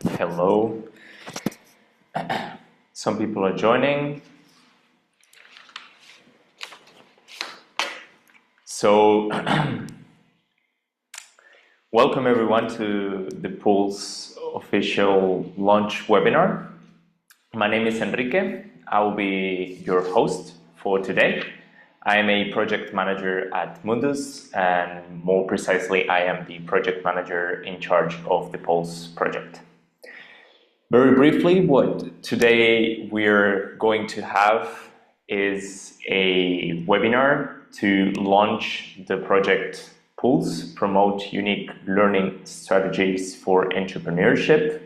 Hello. Some people are joining. So, welcome everyone to the Pulse official launch webinar. My name is Enrique. I will be your host for today. I am a project manager at Mundus, and more precisely, I am the project manager in charge of the Pulse project. Very briefly, what today we're going to have is a webinar to launch the project Pulse, Promote Unique Learning Strategies for Entrepreneurship,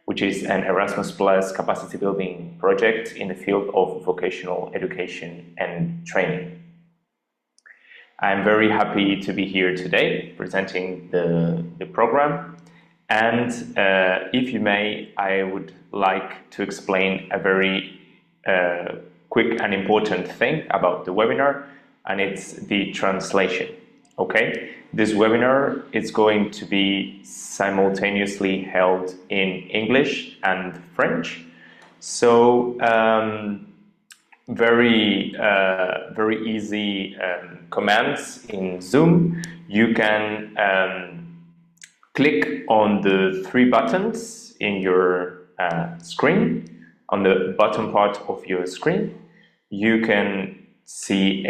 which is an Erasmus Plus capacity building project in the field of vocational education and training. I'm very happy to be here today presenting the program. And if you may, I would like to explain a very quick and important thing about the webinar, and it's the translation. Okay, this webinar is going to be simultaneously held in English and French. So very easy commands in Zoom. You can click on the three buttons in your screen, on the bottom part of your screen. You can see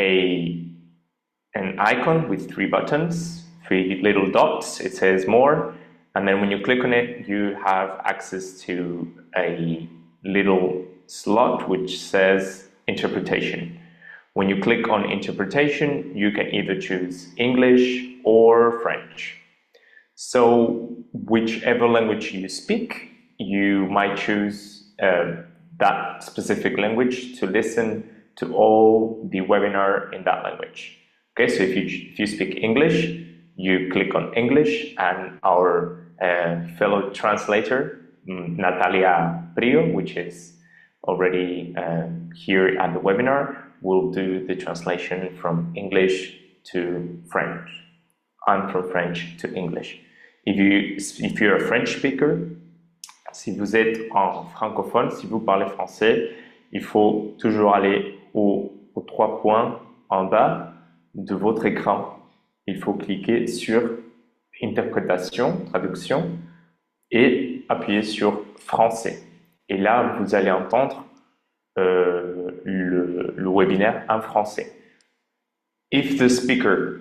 an icon with three buttons, three little dots. It says more, and then when you click on it, you have access to a little slot which says interpretation. When you click on interpretation, you can either choose English or French. So whichever language you speak, you might choose that specific language to listen to all the webinar in that language. Okay, so if you speak English, you click on English, and our fellow translator, Natalia Brio, which is already here at the webinar, will do the translation from English to French and from French to English. If you're a French speaker, si vous êtes en francophone, si vous parlez français, il faut toujours aller aux trois points en bas de votre écran. Il faut cliquer sur interprétation, traduction, et appuyer sur français. Et là, vous allez entendre le webinaire en français. If the speaker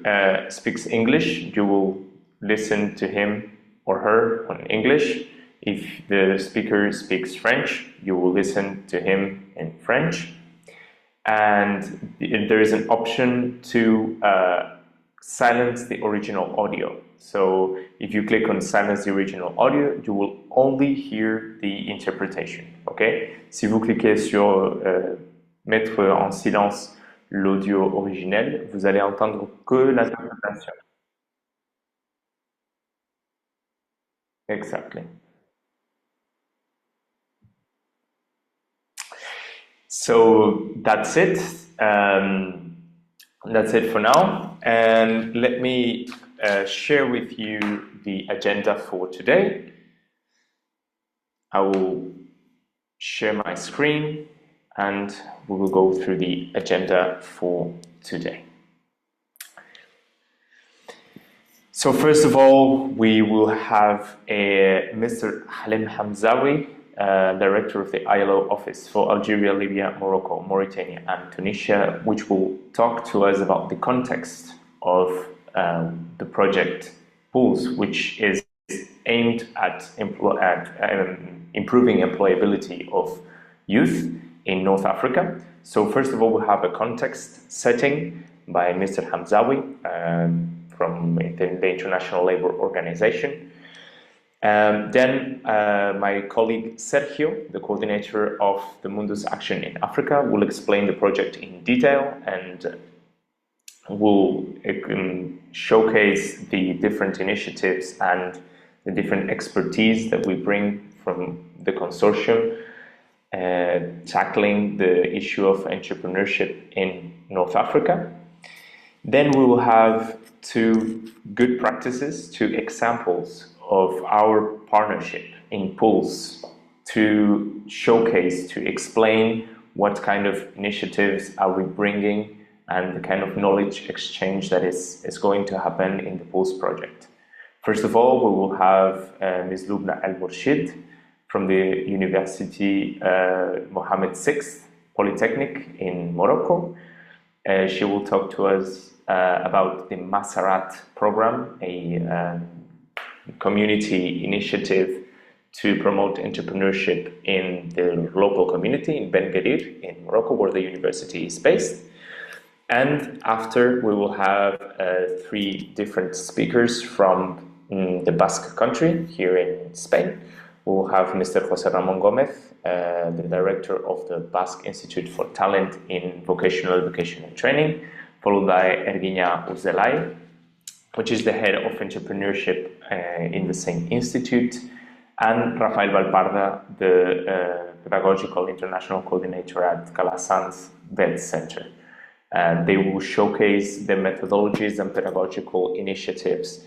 speaks English, you will listen to him or her in English. If the speaker speaks French, you will listen to him in French. And there is an option to silence the original audio. So if you click on silence the original audio, you will only hear the interpretation. Okay? Si vous cliquez sur mettre en silence l'audio originel, vous allez entendre que l'interprétation. Exactly. So that's it. That's it for now. And let me share with you the agenda for today. I will share my screen and we will go through the agenda for today. So first of all, we will have Mr. Halim Hamzawi, Director of the ILO Office for Algeria, Libya, Morocco, Mauritania, and Tunisia, which will talk to us about the context of the project Pulse, which is aimed at improving employability of youth in North Africa. So first of all, we have a context setting by Mr. Hamzawi from the International Labour Organization. Then my colleague Sergio, the coordinator of the Mundus Action in Africa, will explain the project in detail and will showcase the different initiatives and the different expertise that we bring from the consortium, tackling the issue of entrepreneurship in North Africa. Then we will have two good practices, two examples of our partnership in Pulse to showcase, to explain what kind of initiatives are we bringing and the kind of knowledge exchange that is going to happen in the Pulse project. First of all, we will have Ms. Lubna El Morshid from the University Mohammed VI Polytechnic in Morocco. She will talk to us about the Masarat program, a community initiative to promote entrepreneurship in the local community in Ben Gadir in Morocco, where the university is based. And after, we will have 3 different speakers from the Basque country here in Spain. We will have Mr. José Ramón Gómez, the director of the Basque Institute for Talent in Vocational Education and Training, followed by Erguiña Urzelay, which is the head of entrepreneurship in the same institute, and Rafael Valparda, the pedagogical international coordinator at Calasanz Vet Center. They will showcase the methodologies and pedagogical initiatives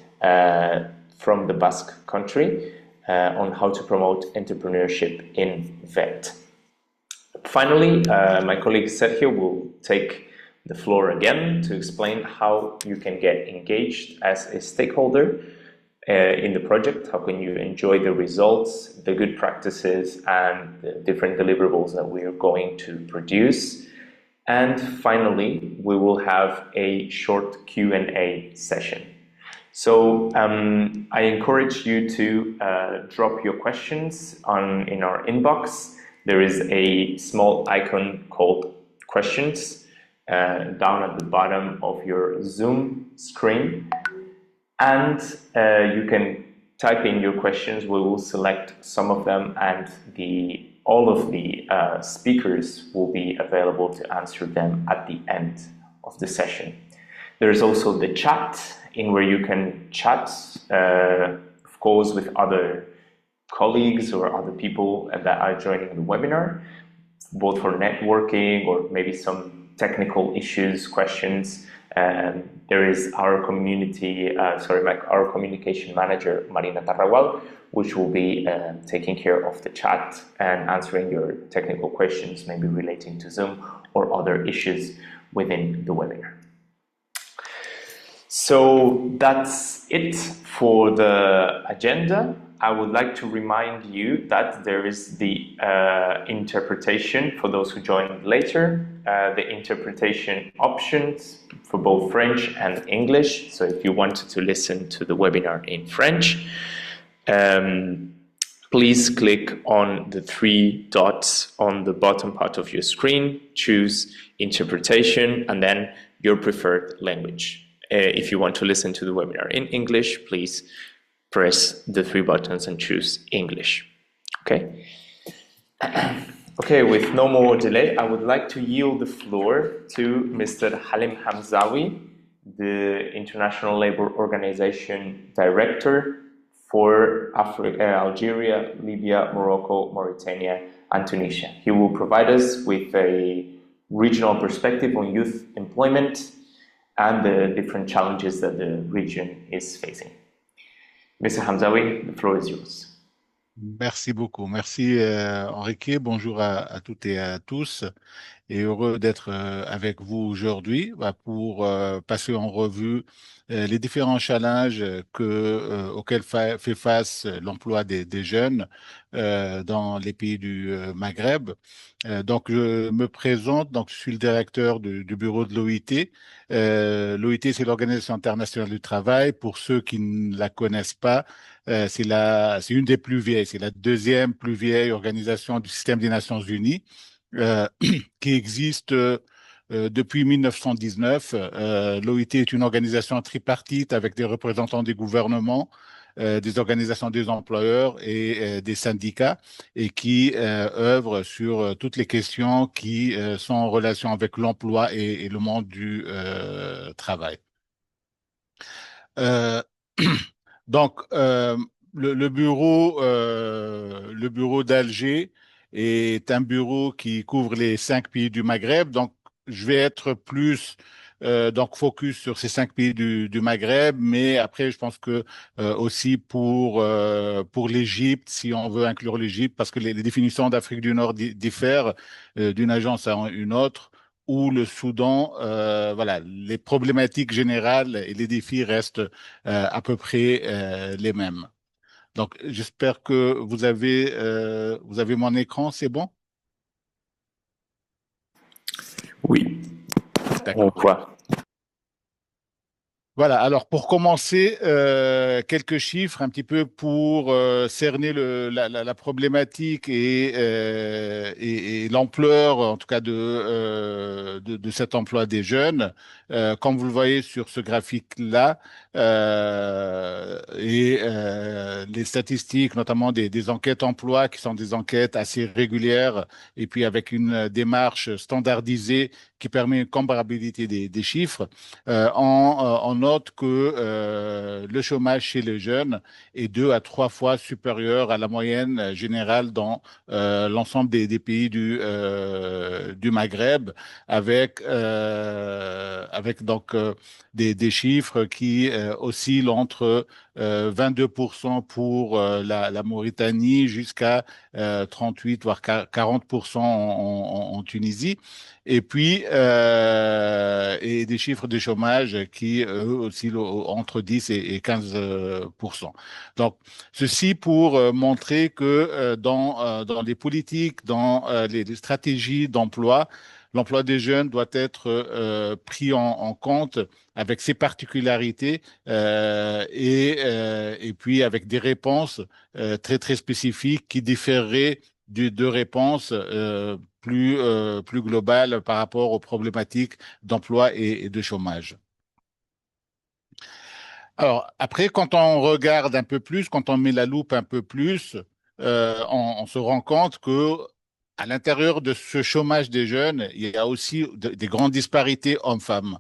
from the Basque country on how to promote entrepreneurship in VET. Finally, my colleague Sergio will take the floor again to explain how you can get engaged as a stakeholder in the project. How can you enjoy the results, the good practices, and the different deliverables that we are going to produce. And finally, we will have a short Q&A session. So I encourage you to drop your questions in our inbox. There is a small icon called questions down at the bottom of your Zoom screen. And you can type in your questions. We will select some of them, and all of the speakers will be available to answer them at the end of the session. There is also the chat, in where you can chat, of course, with other colleagues or other people that are joining the webinar, both for networking or maybe some technical issues, questions. There is our our communication manager, Marina Tarragual, which will be taking care of the chat and answering your technical questions, maybe relating to Zoom or other issues within the webinar. So that's it for the agenda. I would like to remind you that there is the interpretation for those who joined later, the interpretation options for both French and English. So if you wanted to listen to the webinar in French, please click on the 3 dots on the bottom part of your screen, choose interpretation, and then your preferred language. If you want to listen to the webinar in English, please press the 3 buttons and choose English. Okay? Okay, with no more delay, I would like to yield the floor to Mr. Halim Hamzawi, the International Labour Organization Director for Algeria, Libya, Morocco, Mauritania, and Tunisia. He will provide us with a regional perspective on youth employment and the different challenges that the region is facing. Mr. Hamzawi, the floor is yours. Merci beaucoup. Merci Enrique. Bonjour à toutes et à tous. Et heureux d'être avec vous aujourd'hui pour passer en revue les différents challenges auxquels fait face l'emploi des jeunes dans les pays du Maghreb. Donc, je me présente. Donc, je suis le directeur du bureau de l'OIT. L'OIT, c'est l'Organisation internationale du travail. Pour ceux qui ne la connaissent pas, c'est une des plus vieilles. C'est la 2e plus vieille organisation du système des Nations Unies. Qui existe depuis 1919. L'OIT est une organisation tripartite avec des représentants des gouvernements, des organisations des employeurs et des syndicats, et qui œuvre sur toutes les questions qui sont en relation avec l'emploi et le monde du travail. Donc, le bureau d'Alger est un bureau qui couvre les 5 pays du Maghreb. Donc, je vais être plus Donc, focus sur ces 5 pays du Maghreb, mais après, je pense que aussi pour l'Égypte, si on veut inclure l'Égypte, parce que les définitions d'Afrique du Nord diffèrent d'une agence à une autre, ou le Soudan, voilà, les problématiques générales et les défis restent à peu près les mêmes. Donc, j'espère que vous avez mon écran, c'est bon? Oui, on D'accord. voit. Voilà, alors pour commencer, quelques chiffres un petit peu pour cerner la problématique et l'ampleur, en tout cas, de cet emploi des jeunes. Comme vous le voyez sur ce graphique-là, les statistiques, notamment des enquêtes emploi, qui sont des enquêtes assez régulières, et puis avec une démarche standardisée qui permet une comparabilité des chiffres. On note que le chômage chez les jeunes est 2 à 3 fois supérieur à la moyenne générale dans l'ensemble des pays du Maghreb, avec donc des chiffres qui oscillent entre 22% pour la Mauritanie jusqu'à 38 voire 40% en Tunisie. Et puis, et des chiffres de chômage qui, eux, oscillent entre 10 et 15%. Donc, ceci pour montrer que dans les politiques, dans les stratégies d'emploi, l'emploi des jeunes doit être pris en compte avec ses particularités et puis avec des réponses très, très spécifiques qui différeraient de réponses plus globales par rapport aux problématiques d'emploi et de chômage. Alors, après, quand on regarde un peu plus, quand on met la loupe un peu plus, on se rend compte que à l'intérieur de ce chômage des jeunes, il y a aussi des grandes disparités hommes-femmes.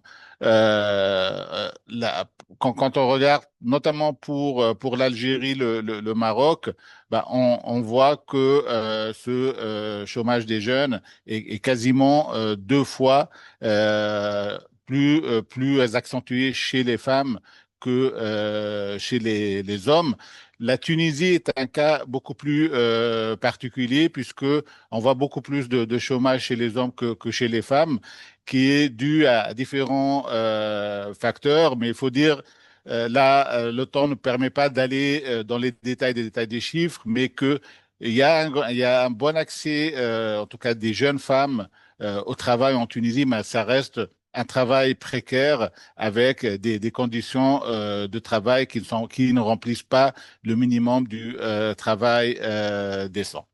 Quand on regarde, notamment pour l'Algérie, le Maroc, bah, on voit que ce chômage des jeunes est quasiment 2 fois plus accentué chez les femmes que chez les hommes. La Tunisie est un cas beaucoup plus particulier puisque on voit beaucoup plus de chômage chez les hommes que chez les femmes, qui est dû à différents facteurs. Mais il faut dire, là, le temps ne permet pas d'aller dans les détails des chiffres, mais que il y a un bon accès, en tout cas des jeunes femmes, au travail en Tunisie, mais ça reste un travail précaire avec des conditions de travail qui ne remplissent pas le minimum du travail décent.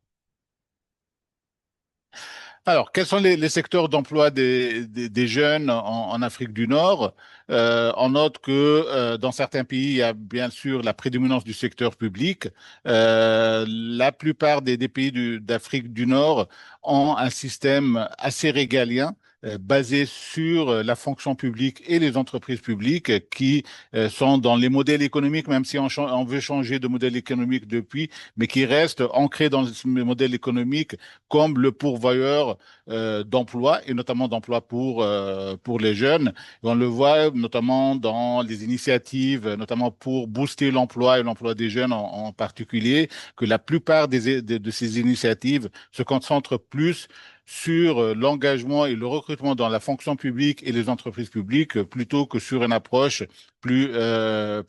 Alors, quels sont les secteurs d'emploi des jeunes en Afrique du Nord? On note que dans certains pays, il y a bien sûr la prédominance du secteur public. La plupart des pays d'Afrique du Nord ont un système assez régalien. Basé sur la fonction publique et les entreprises publiques qui sont dans les modèles économiques, même si on veut changer de modèle économique depuis, mais qui restent ancrés dans ce modèle économique comme le pourvoyeur d'emploi et notamment d'emploi pour les jeunes. Et on le voit notamment dans les initiatives, notamment pour booster l'emploi et l'emploi des jeunes en particulier, que la plupart de ces initiatives se concentrent plus sur l'engagement et le recrutement dans la fonction publique et les entreprises publiques plutôt que sur une approche plus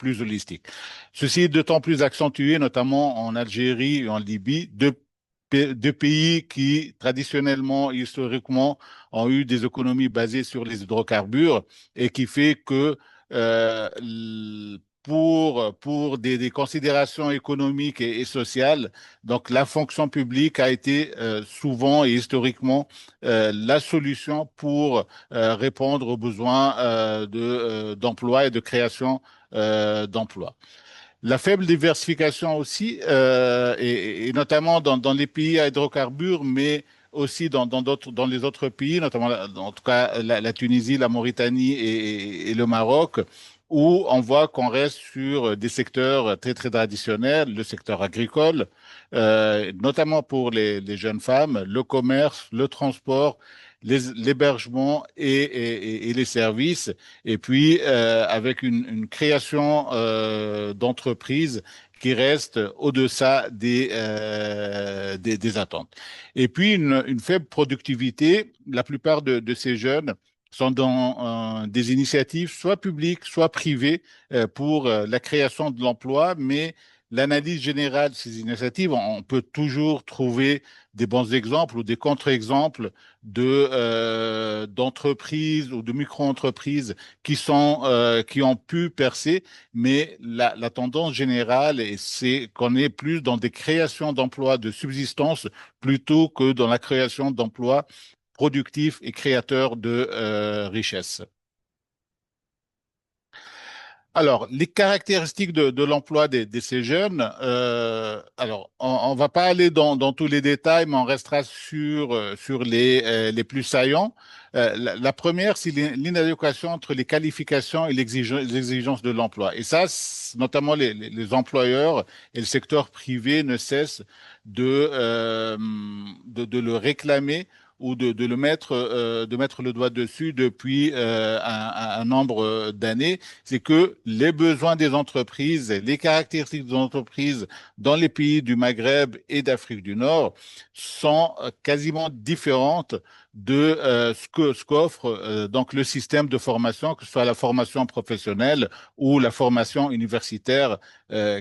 holistique. Ceci est d'autant plus accentué, notamment en Algérie et en Libye, deux pays qui, traditionnellement, historiquement, ont eu des économies basées sur les hydrocarbures et qui fait que pour des considérations économiques et sociales, donc la fonction publique a été souvent et historiquement la solution pour répondre aux besoins d'emploi et de création d'emplois. La faible diversification aussi, et notamment dans les pays à hydrocarbures, mais aussi dans les autres pays, notamment en tout cas la Tunisie, la Mauritanie et le Maroc, où on voit qu'on reste sur des secteurs très très traditionnels, le secteur agricole, notamment pour les jeunes femmes, le commerce, le transport l'hébergement et les services, et puis avec une création d'entreprises qui reste au-deçà des attentes. Et puis une faible productivité. La plupart de ces jeunes sont dans des initiatives soit publiques, soit privées pour la création de l'emploi, mais l'analyse générale de ces initiatives, on peut toujours trouver des bons exemples ou des contre-exemples d'entreprises ou de micro-entreprises qui ont pu percer, mais la tendance générale, c'est qu'on est plus dans des créations d'emplois de subsistance plutôt que dans la création d'emplois productifs et créateurs de richesses. Alors, les caractéristiques de l'emploi de ces jeunes, alors, on va pas aller dans tous les détails, mais on restera sur les plus saillants. La première, c'est l'inadéquation entre les qualifications et l'exigence de l'emploi. Et ça, notamment les employeurs et le secteur privé ne cessent de le réclamer ou de mettre le doigt dessus depuis un nombre d'années. C'est que les besoins des entreprises, les caractéristiques des entreprises dans les pays du Maghreb et d'Afrique du Nord sont quasiment différentes de ce qu'offre donc le système de formation, que ce soit la formation professionnelle ou la formation universitaire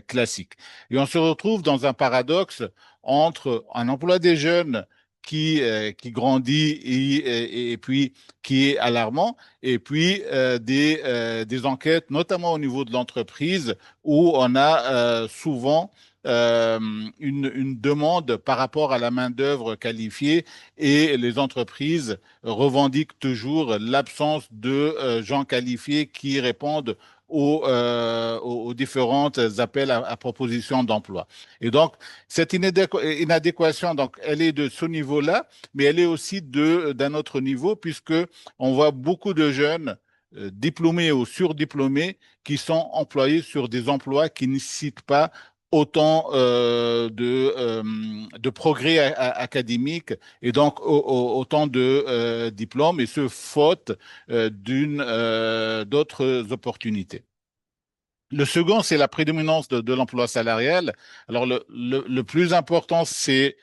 classique. Et on se retrouve dans un paradoxe entre un emploi des jeunes qui grandit et puis qui est alarmant, et puis des enquêtes, notamment au niveau de l'entreprise, où on a souvent une demande par rapport à la main-d'œuvre qualifiée, et les entreprises revendiquent toujours l'absence de gens qualifiés qui répondent aux différents appels à proposition d'emploi. Et donc, cette inadéquation, donc, elle est de ce niveau-là, mais elle est aussi d'un autre niveau, puisque on voit beaucoup de jeunes diplômés ou surdiplômés qui sont employés sur des emplois qui ne nécessitent pas autant de progrès académiques et donc autant de diplômes, et ce, faute d'autres opportunités. Le second, c'est la prédominance de l'emploi salarial. Alors, le plus important, c'est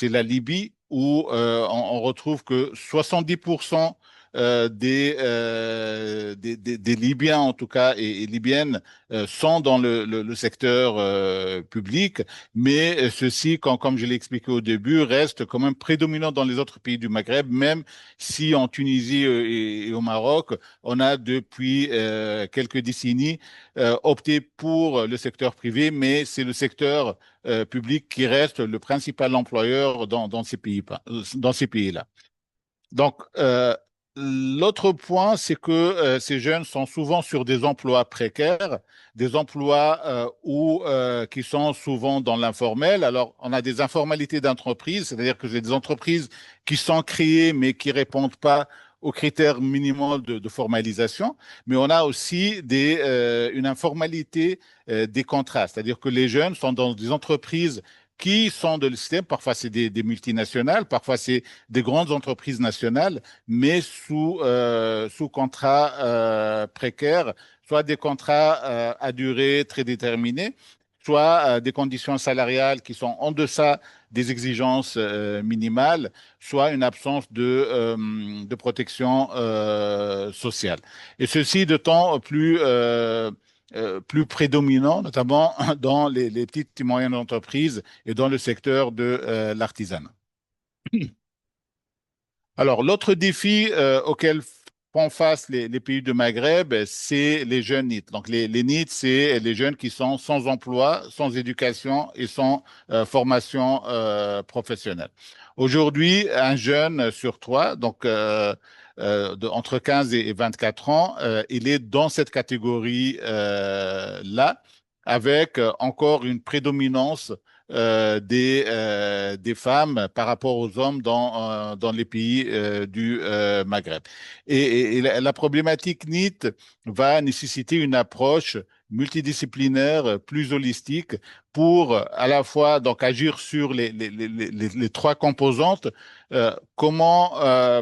la Libye, où on retrouve que 70% des Libyens, en tout cas, et Libyennes, sont dans le secteur public, mais ceci, comme je l'ai expliqué au début, reste quand même prédominant dans les autres pays du Maghreb, même si en Tunisie et au Maroc, on a depuis quelques décennies opté pour le secteur privé, mais c'est le secteur public qui reste le principal employeur dans ces pays, dans ces pays-là. Donc, l'autre point, c'est que ces jeunes sont souvent sur des emplois précaires, des emplois qui sont souvent dans l'informel. Alors, on a des informalités d'entreprise, c'est-à-dire que j'ai des entreprises qui sont créées mais qui répondent pas aux critères minimaux de formalisation, mais on a aussi une informalité des contrats, c'est-à-dire que les jeunes sont dans des entreprises qui sont de le système, parfois c'est des multinationales, parfois c'est des grandes entreprises nationales, mais sous contrat précaire, soit des contrats à durée très déterminée, soit des conditions salariales qui sont en deçà des exigences minimales, soit une absence de protection sociale. Et ceci d'autant plus prédominant, notamment dans les petites et moyennes entreprises et dans le secteur de l'artisanat. Alors, l'autre défi auquel font face les pays du Maghreb, c'est les jeunes NEET. Donc, les NEET, c'est les jeunes qui sont sans emploi, sans éducation et sans formation professionnelle. Aujourd'hui, un jeune sur trois, donc entre 15 et 24 ans, il est dans cette catégorie-là, avec encore une prédominance des femmes par rapport aux hommes dans les pays du Maghreb. Et la problématique NEET va nécessiter une approche multidisciplinaire, plus holistique pour à la fois donc agir sur les trois composantes. Comment,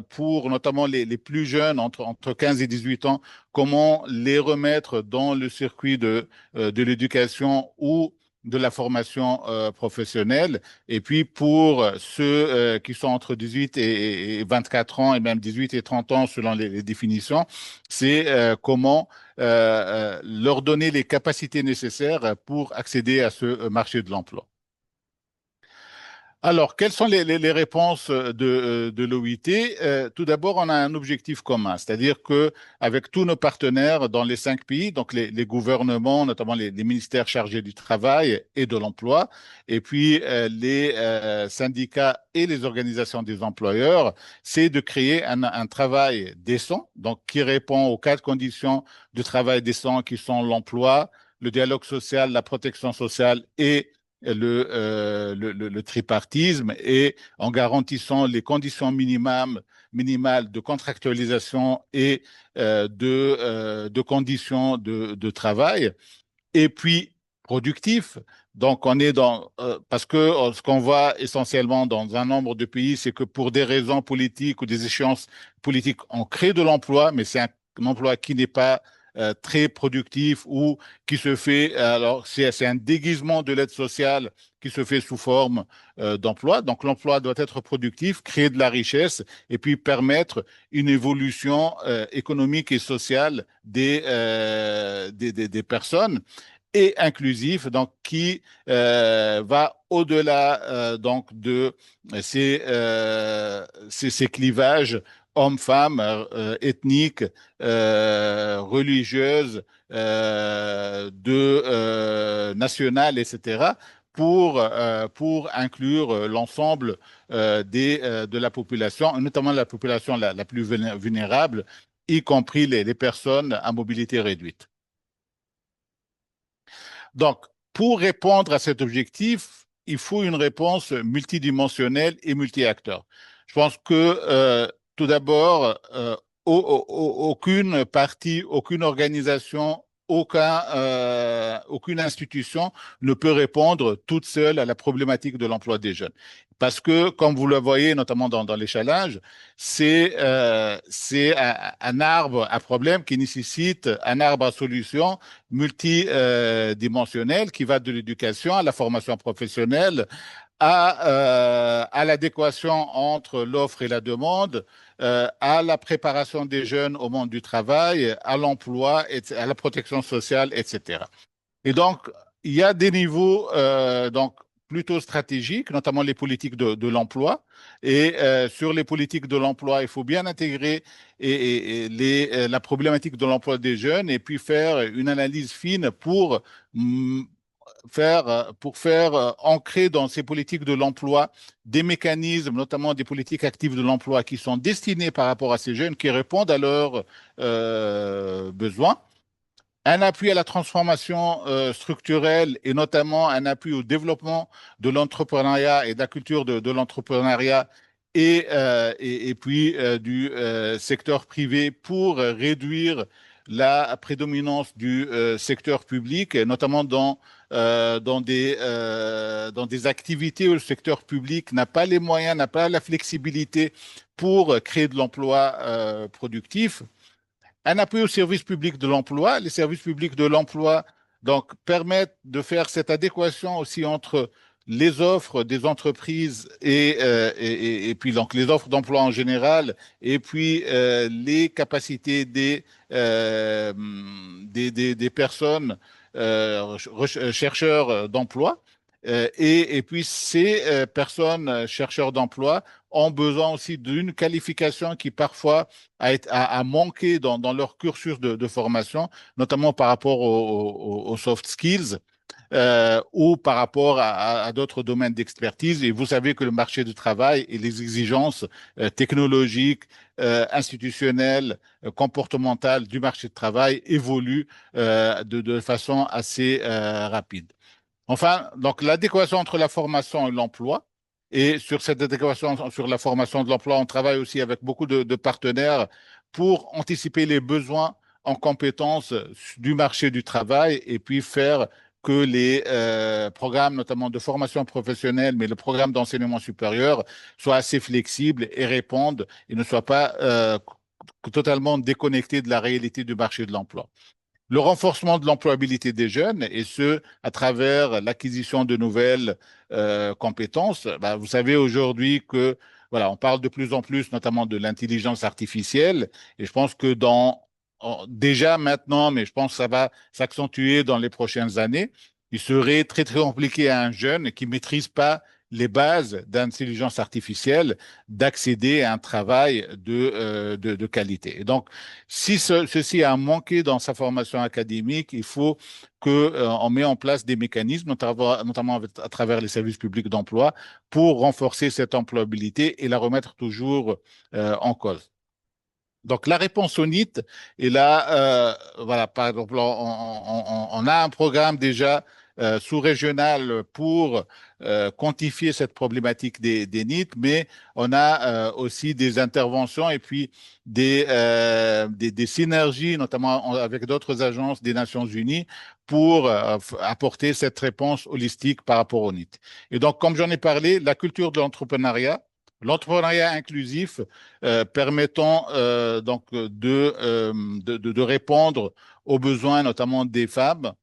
pour notamment les plus jeunes, entre 15 et 18 ans, comment les remettre dans le circuit de l'éducation ou de la formation professionnelle. Et puis pour ceux qui sont entre 18 et 24 ans, et même 18 et 30 ans selon les définitions, c'est comment leur donner les capacités nécessaires pour accéder à ce marché de l'emploi. Alors, quelles sont les réponses de l'OIT? Tout d'abord, on a un objectif commun, c'est-à-dire que avec tous nos partenaires dans les 5 pays, donc les gouvernements, notamment les ministères chargés du travail et de l'emploi, et puis les syndicats et les organisations des employeurs, c'est de créer un travail décent, donc qui répond aux 4 conditions de travail décent qui sont l'emploi, le dialogue social, la protection sociale et le tripartisme, et en garantissant les conditions minimales de contractualisation et de conditions de travail, et puis productif. Donc, on est parce que ce qu'on voit essentiellement dans un nombre de pays, c'est que pour des raisons politiques ou des échéances politiques, on crée de l'emploi, mais c'est un emploi qui n'est pas très productif ou qui se fait, alors c'est un déguisement de l'aide sociale qui se fait sous forme d'emploi. Donc, l'emploi doit être productif, créer de la richesse et puis permettre une évolution économique et sociale des personnes, et inclusif, donc qui va au-delà donc de ces clivages hommes-femmes, ethniques, religieuses, nationales, etc., pour inclure l'ensemble de la population, notamment la population la plus vulnérable, y compris les personnes à mobilité réduite. Donc, pour répondre à cet objectif, il faut une réponse multidimensionnelle et multi-acteurs. Je pense que tout d'abord, aucune partie, aucune organisation, aucune institution ne peut répondre toute seule à la problématique de l'emploi des jeunes. Parce que, comme vous le voyez, notamment dans les challenges, c'est un arbre à problème qui nécessite un arbre à solution multidimensionnel qui va de l'éducation à la formation professionnelle, à l'adéquation entre l'offre et la demande, à la préparation des jeunes au monde du travail, à l'emploi, à la protection sociale, etc. Et donc, il y a des niveaux donc plutôt stratégiques, notamment les politiques de l'emploi. Et sur les politiques de l'emploi, il faut bien intégrer la problématique de l'emploi des jeunes et puis faire une analyse fine mm, pour faire ancrer dans ces politiques de l'emploi des mécanismes, notamment des politiques actives de l'emploi qui sont destinées par rapport à ces jeunes, qui répondent à leurs besoins, un appui à la transformation structurelle et notamment un appui au développement de l'entrepreneuriat et de la culture de l'entrepreneuriat, et puis du secteur privé pour réduire la prédominance du secteur public, et notamment dans des activités où le secteur public n'a pas les moyens, n'a pas la flexibilité pour créer de l'emploi productif. Un appui au service public de l'emploi. Les services publics de l'emploi donc permettent de faire cette adéquation aussi entre les offres des entreprises et puis donc les offres d'emploi en général, et puis les capacités des personnes chercheurs d'emploi. Et puis ces personnes chercheurs d'emploi ont besoin aussi d'une qualification qui parfois a manqué dans leur cursus de formation, notamment par rapport aux soft skills ou par rapport à d'autres domaines d'expertise. Et vous savez que le marché du travail et les exigences technologiques, institutionnelles, comportementales du marché du travail évoluent de façon assez rapide. Enfin, donc l'adéquation entre la formation et l'emploi. Et sur cette adéquation sur la formation de l'emploi, on travaille aussi avec beaucoup de partenaires pour anticiper les besoins en compétences du marché du travail et puis faire que les programmes, notamment de formation professionnelle, mais le programme d'enseignement supérieur, soient assez flexibles et répondent et ne soient pas totalement déconnectés de la réalité du marché de l'emploi. Le renforcement de l'employabilité des jeunes, et ce, à travers l'acquisition de nouvelles compétences. Ben, vous savez aujourd'hui que, voilà, on parle de plus en plus, notamment de l'intelligence artificielle, et je pense que déjà maintenant, mais je pense que ça va s'accentuer dans les prochaines années, il serait très, très compliqué à un jeune qui maîtrise pas les bases d'intelligence artificielle d'accéder à un travail de qualité. Et donc, si ceci a manqué dans sa formation académique, il faut qu'on met en place des mécanismes, notamment à travers les services publics d'emploi, pour renforcer cette employabilité et la remettre toujours en cause. Donc, la réponse au NEET est là, voilà, par exemple, on a un programme déjà sous-régional pour quantifier cette problématique des NEET, mais on a aussi des interventions et puis des synergies, notamment avec d'autres agences des Nations Unies, pour apporter cette réponse holistique par rapport au NEET. Et donc, comme j'en ai parlé, la culture de l'entrepreneuriat inclusif permettant donc de répondre aux besoins notamment des femmes,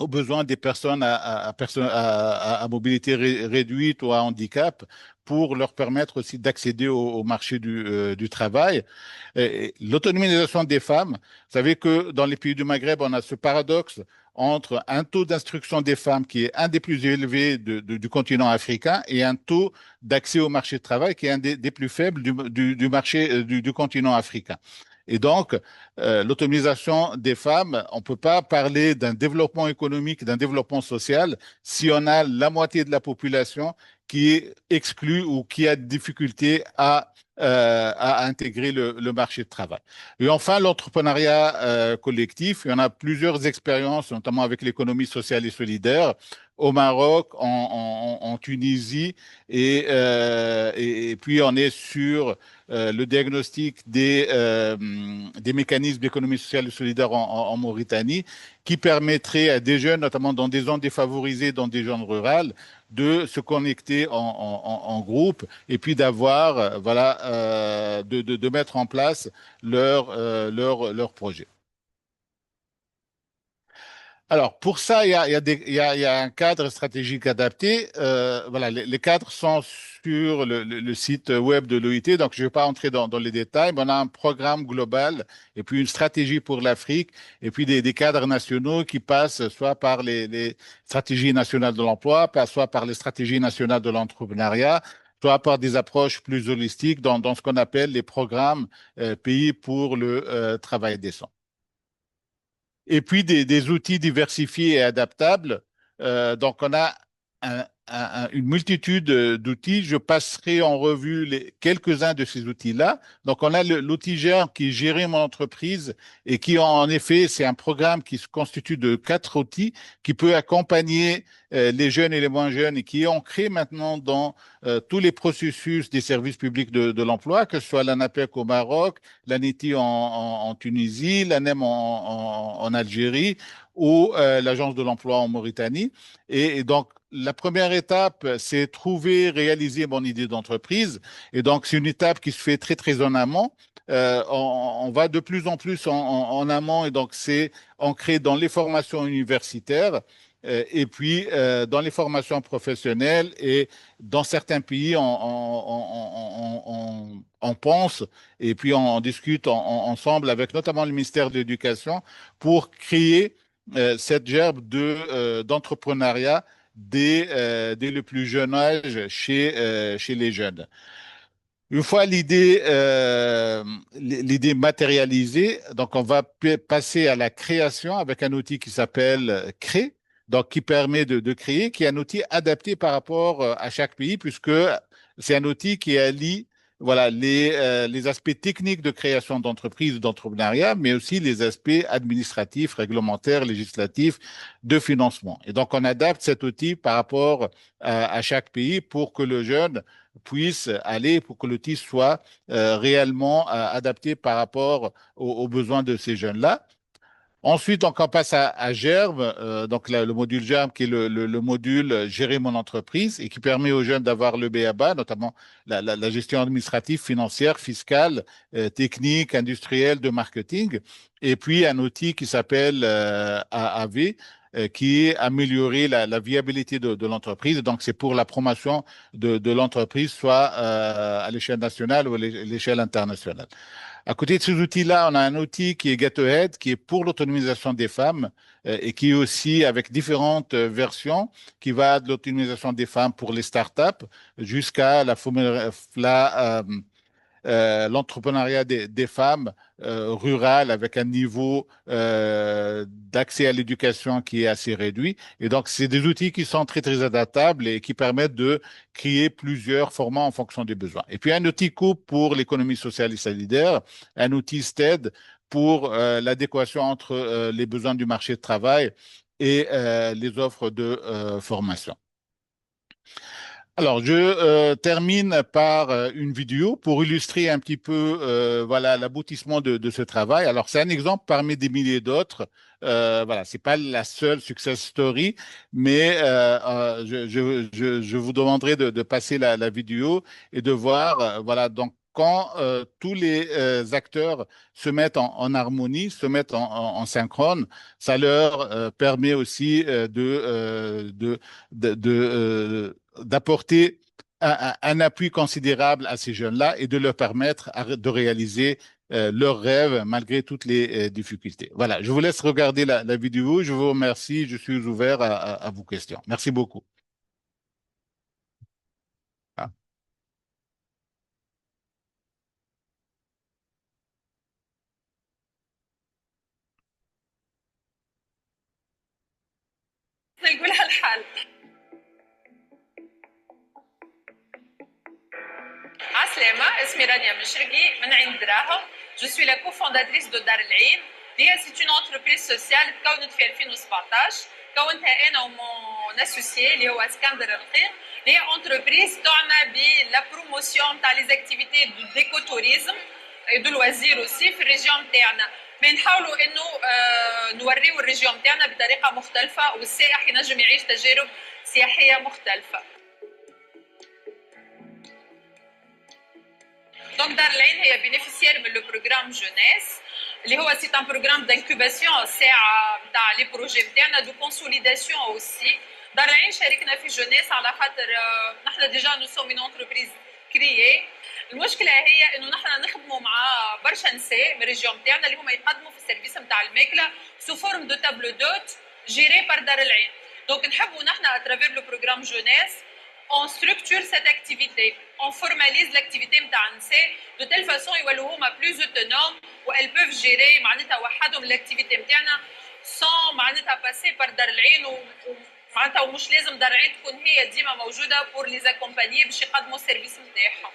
aux besoins des personnes à mobilité réduite ou à handicap pour leur permettre aussi d'accéder au marché du travail. L'autonomisation des femmes, vous savez que dans les pays du Maghreb, on a ce paradoxe entre un taux d'instruction des femmes qui est un des plus élevés du continent africain et un taux d'accès au marché du travail qui est un des plus faibles du marché du continent africain. Et donc, l'autonomisation des femmes, on ne peut pas parler d'un développement économique, d'un développement social, si on a la moitié de la population qui est exclue ou qui a des difficultés à intégrer le marché de travail. Et enfin, l'entrepreneuriat collectif, il y en a plusieurs expériences, notamment avec l'économie sociale et solidaire, au Maroc, en Tunisie, et puis on est sur le diagnostic des mécanismes d'économie sociale et solidaire en Mauritanie, qui permettrait à des jeunes, notamment dans des zones défavorisées, dans des zones rurales, de se connecter en groupe et puis d'avoir, voilà, de mettre en place leur projet. Alors, pour ça, il y a un cadre stratégique adapté. Voilà, les cadres sont sur le site web de l'OIT, donc je ne vais pas entrer dans les détails, mais on a un programme global et puis une stratégie pour l'Afrique et puis des cadres nationaux qui passent soit par les stratégies nationales de l'emploi, soit par les stratégies nationales de l'entrepreneuriat, soit par des approches plus holistiques dans ce qu'on appelle les programmes pays pour le travail décent. Et puis des outils diversifiés et adaptables. Donc, on a une multitude d'outils. Je passerai en revue quelques-uns de ces outils-là. Donc, on a l'outil Gère qui est Gérer mon entreprise et qui, en effet, c'est un programme qui se constitue de 4 outils qui peut accompagner les jeunes et les moins jeunes et qui est ancré maintenant dans tous les processus des services publics de l'emploi, que ce soit l'ANAPEC au Maroc, l'ANITI en Tunisie, l'ANEM en Algérie ou l'Agence de l'emploi en Mauritanie. Et donc, la première étape, c'est trouver, réaliser mon idée d'entreprise. Et donc, c'est une étape qui se fait très, très en amont. On va de plus en plus en amont et donc c'est ancré dans les formations universitaires et puis dans les formations professionnelles et dans certains pays on pense et puis on discute ensemble avec notamment le ministère de l'Éducation pour créer cette gerbe d'entrepreneuriat dès le plus jeune âge chez les jeunes. Une fois l'idée matérialisée, donc on va passer à la création avec un outil qui s'appelle Cré, donc qui permet de créer, qui est un outil adapté par rapport à chaque pays, puisque c'est un outil qui allie voilà, les aspects techniques de création d'entreprises, d'entrepreneuriat, mais aussi les aspects administratifs, réglementaires, législatifs, de financement. Et donc, on adapte cet outil par rapport à chaque pays pour que le jeune puisse aller, pour que l'outil soit réellement adapté par rapport aux besoins de ces jeunes-là. Ensuite, donc, on passe à Gerbe, donc là, le module Gerbe qui est le module Gérer mon entreprise et qui permet aux jeunes d'avoir le B.A.B.A., notamment la gestion administrative, financière, fiscale, technique, industrielle, de marketing. Et puis un outil qui s'appelle AAV, qui est améliorer la viabilité de l'entreprise. Donc, c'est pour la promotion de l'entreprise, soit à l'échelle nationale ou à l'échelle internationale. À côté de ces outils-là, on a un outil qui est Get Ahead, qui est pour l'autonomisation des femmes et qui est aussi avec différentes versions, qui va de l'autonomisation des femmes pour les startups jusqu'à l'entrepreneuriat des femmes rurales avec un niveau d'accès à l'éducation qui est assez réduit. Et donc, c'est des outils qui sont très, très adaptables et qui permettent de créer plusieurs formats en fonction des besoins. Et puis, un outil coupe pour l'économie sociale et solidaire, un outil STED pour l'adéquation entre les besoins du marché de travail et les offres de formation. Alors, je termine par une vidéo pour illustrer un petit peu voilà l'aboutissement de ce travail. Alors, c'est un exemple parmi des milliers d'autres. Voilà, c'est pas la seule success story, mais je vous demanderai de passer la vidéo et de voir voilà donc quand tous les acteurs se mettent en harmonie, se mettent en synchrone, ça leur permet aussi d'apporter un appui considérable à ces jeunes-là et de leur permettre de réaliser leurs rêves malgré toutes les difficultés. Voilà, je vous laisse regarder la vidéo. Je vous remercie. Je suis ouvert à vos questions. Merci beaucoup. Ah. نقولها الحال. عسلامة، اسمي رانيا مشرقي من عين دراهم. جو سوي لا كوفونداتريس دو دار العين. هي سي اون انتربريز سوسيال تكونت في 2017. كونتها انا ومون اسوسيي اللي هو اسكندر الرقيق. هي انتربريز تعنى بلا بروموسيون تاع لي زاكتيفيتي دو ديكو توريزم دو لوازير اوسي في الريجيون تاعنا. مي نحاولوا انه نوريو الريجيون تاعنا بطريقه مختلفه والسائح ينجم يعيش تجارب سياحيه مختلفه. دونك دار العين هي بينيفيسيير من لو بروغرام جونيس اللي هو سي ان بروغرام دانكوباسيون ساعه نتاع لي بروجي نتاعنا دو كونسوليداسيون اوسي. دار العين شاركنا في جونيس على خاطر نحن ديجا نو سوم اون انتربريز كريي. المشكله هي انه نحن نخدموا مع برشا نساء من الريجيون نتاعنا اللي هما يقدموا في السيرفيس نتاع الماكله سو فورم دو تابلو دوت جيري بار دار العين. دونك نحبوا نحن اترافير لو بروغرام جونيس on structure cette activité, on formalise l'activité نتاع النساء de telle façon يولوا هما plus autonomes و elles peuvent gérer معناتها وحدهم l'activité نتاعنا sans معناتها passer par دار العين ومعناتها ومش لازم دار العين تكون هي ديما موجوده pour les accompagner باش يقدموا السيرفيس نتاعهم.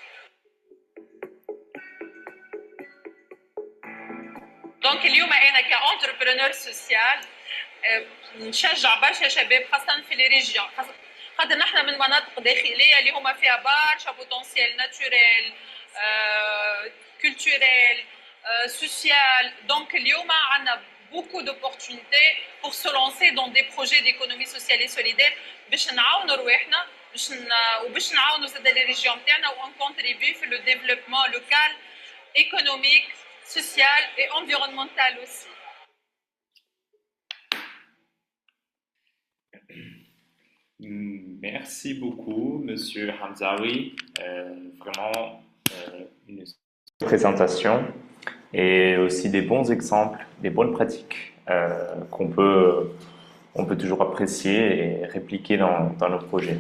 دونك اليوم انا كانتربرونور سوسيال نشجع برشا شباب خاصه في لي ريجيون خاطر نحن من مناطق داخليه اللي هما فيها برشا بوتنسيال ناتوريل كولتوريل سوسيال. دونك اليوم عندنا beaucoup d'opportunités pour se lancer dans des projets d'économie sociale et solidaire باش نعاونوا رواحنا وباش نعاونوا زاد لي ريجيون تاعنا وان كونتريبيو في لو ديفلوبمون لوكال ايكونوميك سوسيال et environnemental aussi. Merci beaucoup, Monsieur Hamzaoui. Vraiment une présentation et aussi des bons exemples, des bonnes pratiques on peut toujours apprécier et répliquer dans nos projets.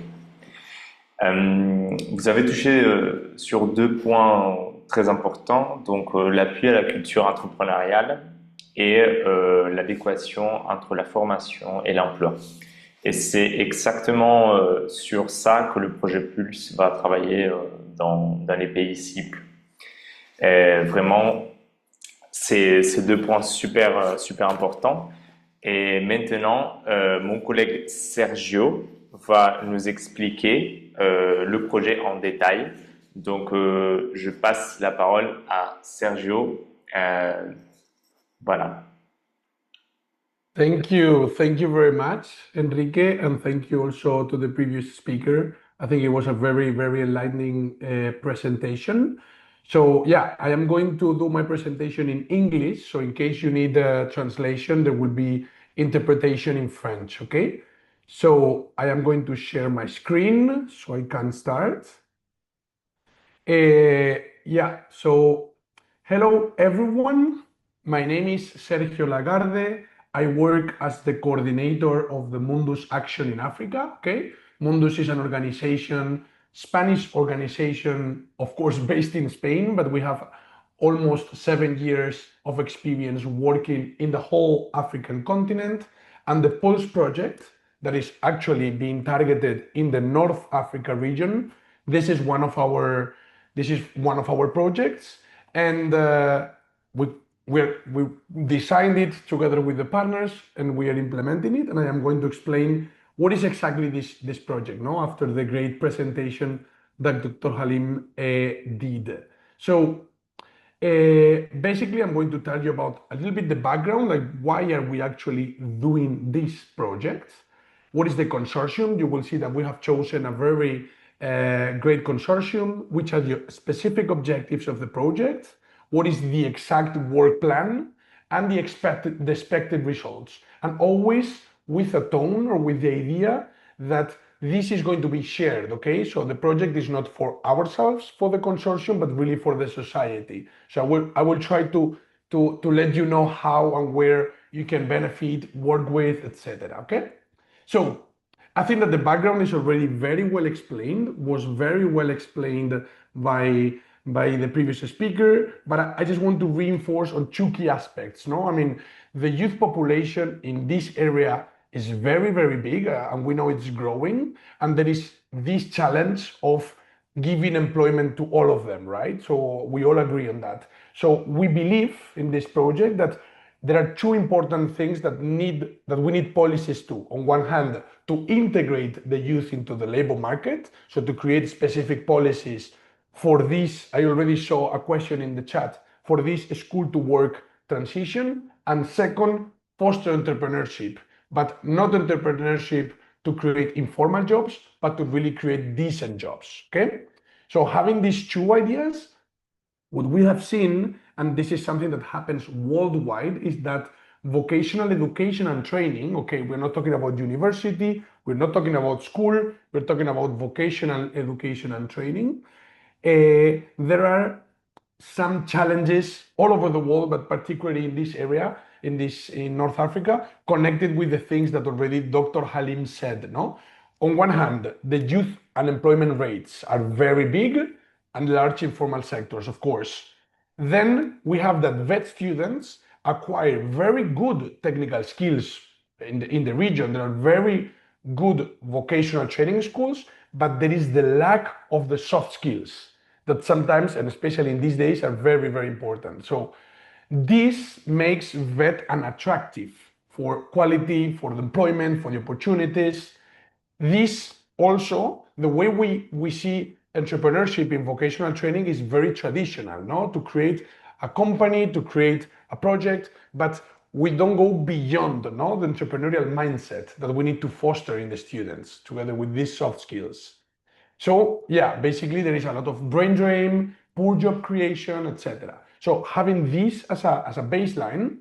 Vous avez touché sur deux points très importants, donc l'appui à la culture entrepreneuriale et l'adéquation entre la formation et l'emploi. Et c'est exactement sur ça que le projet Pulse va travailler dans les pays cibles. Vraiment, c'est deux points super importants. Et maintenant, mon collègue Sergio va nous expliquer le projet en détail. Donc, je passe la parole à Sergio. Voilà. Thank you very much, Enrique, and thank you also to the previous speaker. I think it was a very, very enlightening presentation. So yeah, I am going to do my presentation in English. So in case you need a translation, there will be interpretation in French, okay? So I am going to share my screen so I can start. Yeah, so hello everyone. My name is Sergio Lagarde. I work as the coordinator of the Mundus Action in Africa. Okay, Mundus is an organization, Spanish organization, of course, based in Spain, but we have almost 7 years of experience working in the whole African continent. And the Pulse project, that is actually being targeted in the North Africa region, this is one of our projects, and we designed it together with the partners, and we are implementing it. And I am going to explain what is exactly this project. No, after the great presentation that Dr. Halim did. So basically, I'm going to tell you about a little bit the background, like why are we actually doing this project? What is the consortium? You will see that we have chosen a very great consortium, which are the specific objectives of the project, what is the exact work plan, and the expected results. And always with a tone or with the idea that this is going to be shared, okay? So the project is not for ourselves, for the consortium, but really for the society. So I will try to let you know how and where you can benefit, work with, etc. Okay? So I think that the background is already very well explained, was very well explained by the previous speaker, but I just want to reinforce on two key aspects. No, I mean, the youth population in this area is very, very big, and we know it's growing, and there is this challenge of giving employment to all of them, right? So we all agree on that. So we believe in this project that there are two important things that we need policies to. On one hand, to integrate the youth into the labor market, so to create specific policies for this. I already saw a question in the chat for this school to work transition. And second, foster entrepreneurship, but not entrepreneurship to create informal jobs, but to really create decent jobs. Okay, so having these two ideas, what we have seen, and this is something that happens worldwide, is that vocational education and training, okay, we're not talking about university, we're not talking about school, we're talking about vocational education and training. There are some challenges all over the world, but particularly in this area, in North Africa, connected with the things that already Dr. Halim said. No, on one hand, the youth unemployment rates are very big and large informal sectors, of course. Then we have that vet students acquire very good technical skills in the region. There are very good vocational training schools, but there is the lack of the soft skills that sometimes, and especially in these days, are very, very important. So this makes vet unattractive for quality, for the employment, for the opportunities. This also, the way we see entrepreneurship in vocational training is very traditional, no? To create a company, to create a project, but we don't go beyond, no, the entrepreneurial mindset that we need to foster in the students together with these soft skills. So yeah, basically there is a lot of brain drain, poor job creation, etc. So having this as a baseline,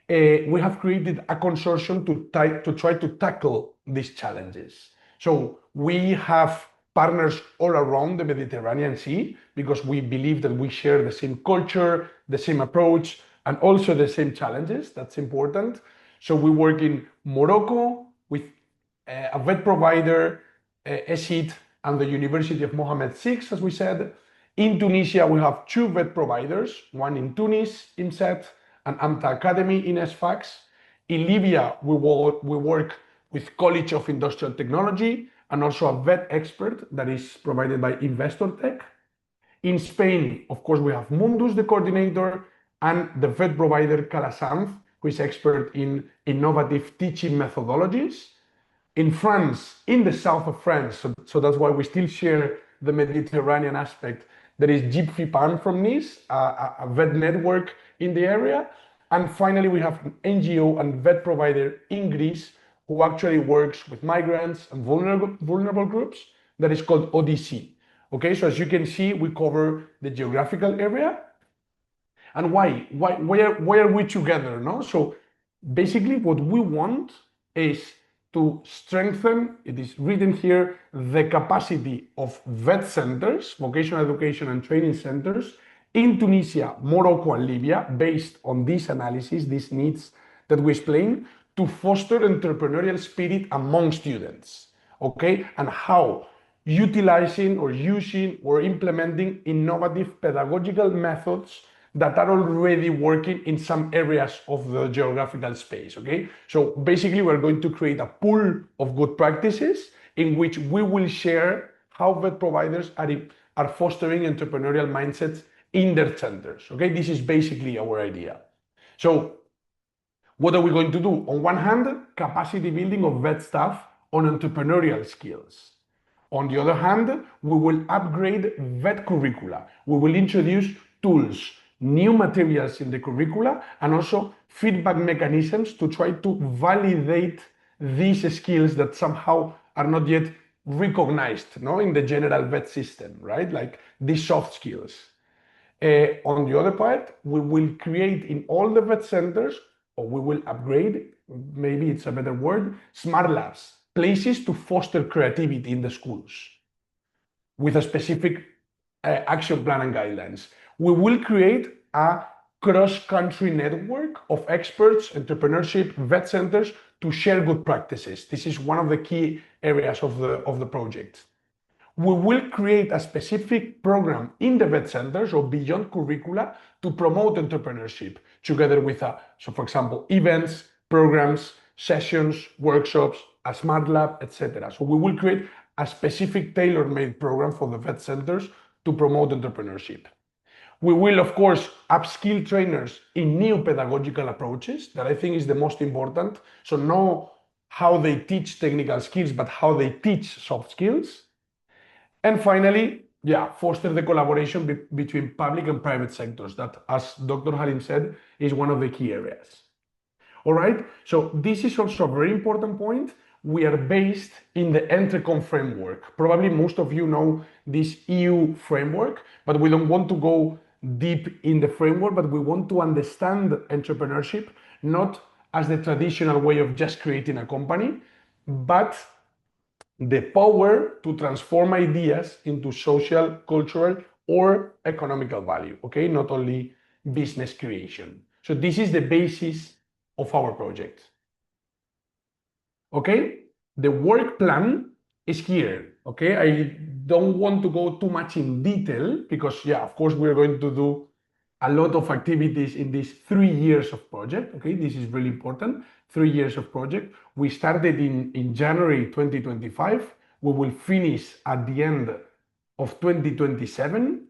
we have created a consortium to try to tackle these challenges. So we have partners all around the Mediterranean Sea because we believe that we share the same culture, the same approach, and also the same challenges. That's important. So we work in Morocco with a vet provider, ESIT, and the University of Mohammed VI, as we said. In Tunisia, we have two vet providers, one in Tunis, IMSET, and AMTA Academy in SFAX. In Libya, we work with College of Industrial Technology and also a vet expert that is provided by Investor Tech. In Spain, of course, we have Mundus, the coordinator, and the vet provider Calasanz, who is expert in innovative teaching methodologies. In France, in the south of France, so that's why we still share the Mediterranean aspect, there is Jeep Fipan from Nice, a vet network in the area. And finally, we have an NGO and vet provider in Greece who actually works with migrants and vulnerable groups that is called ODC. Okay, so as you can see, we cover the geographical area. And why are we together? No, so basically what we want is to strengthen, it is written here, the capacity of vet centers, vocational education and training centers in Tunisia, Morocco, and Libya, based on this analysis, these needs that we explain, to foster entrepreneurial spirit among students. Okay, and how? Utilizing or using or implementing innovative pedagogical methods that are already working in some areas of the geographical space, okay? So basically, we're going to create a pool of good practices in which we will share how vet providers are fostering entrepreneurial mindsets in their centers, okay? This is basically our idea. So what are we going to do? On one hand, capacity building of vet staff on entrepreneurial skills. On the other hand, we will upgrade vet curricula. We will introduce tools, new materials in the curricula, and also feedback mechanisms to try to validate these skills that somehow are not yet recognized, no, in the general vet system, right? Like these soft skills. On the other part, we will create in all the vet centers, or we will upgrade, maybe it's a better word, smart labs, places to foster creativity in the schools with a specific action plan and guidelines. We will create a cross-country network of experts, entrepreneurship, vet centers to share good practices. This is one of the key areas of the project. We will create a specific program in the vet centers or beyond curricula to promote entrepreneurship together with, so for example, events, programs, sessions, workshops, a smart lab, etc. So we will create a specific tailor-made program for the vet centers to promote entrepreneurship. We will, of course, upskill trainers in new pedagogical approaches that I think is the most important. So not how they teach technical skills, but how they teach soft skills. And finally, foster the collaboration between public and private sectors that, as Dr. Halim said, is one of the key areas. All right, so this is also a very important point. We are based in the Entrecom framework. Probably most of you know this EU framework, but we don't want to go deep in the framework, but we want to understand entrepreneurship not as the traditional way of just creating a company, but the power to transform ideas into social, cultural, or economical value, okay? Not only business creation. So this is the basis of our project. Okay, the work plan is here, okay? I don't want to go too much in detail because, of course, we're going to do a lot of activities in these 3 years of project, okay? This is really important, 3 years of project. We started in January 2025. We will finish at the end of 2027.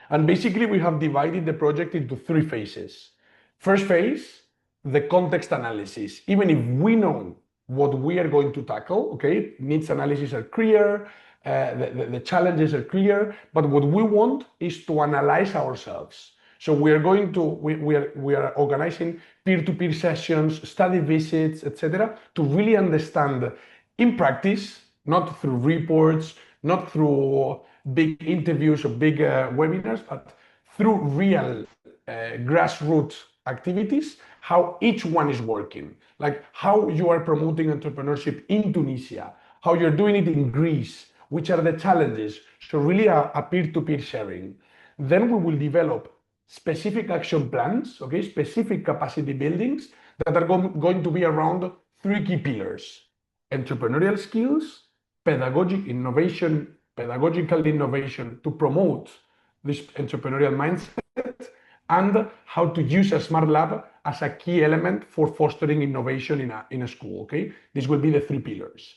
And basically, we have divided the project into 3 phases. First phase, the context analysis. Even if we know what we are going to tackle, okay, needs analysis are clear, the challenges are clear, but what we want is to analyze ourselves. So we are going to, we are organizing peer-to-peer sessions, study visits, etc., to really understand in practice, not through reports, not through big interviews or big webinars, but through real grassroots activities, how each one is working, like how you are promoting entrepreneurship in Tunisia, how you're doing it in Greece, which are the challenges. So really a peer-to-peer sharing. Then we will develop specific action plans, okay, specific capacity buildings that are going to be around 3 key pillars: entrepreneurial skills, pedagogical innovation to promote this entrepreneurial mindset, and how to use a smart lab as a key element for fostering innovation in a school, okay? This will be the 3 pillars.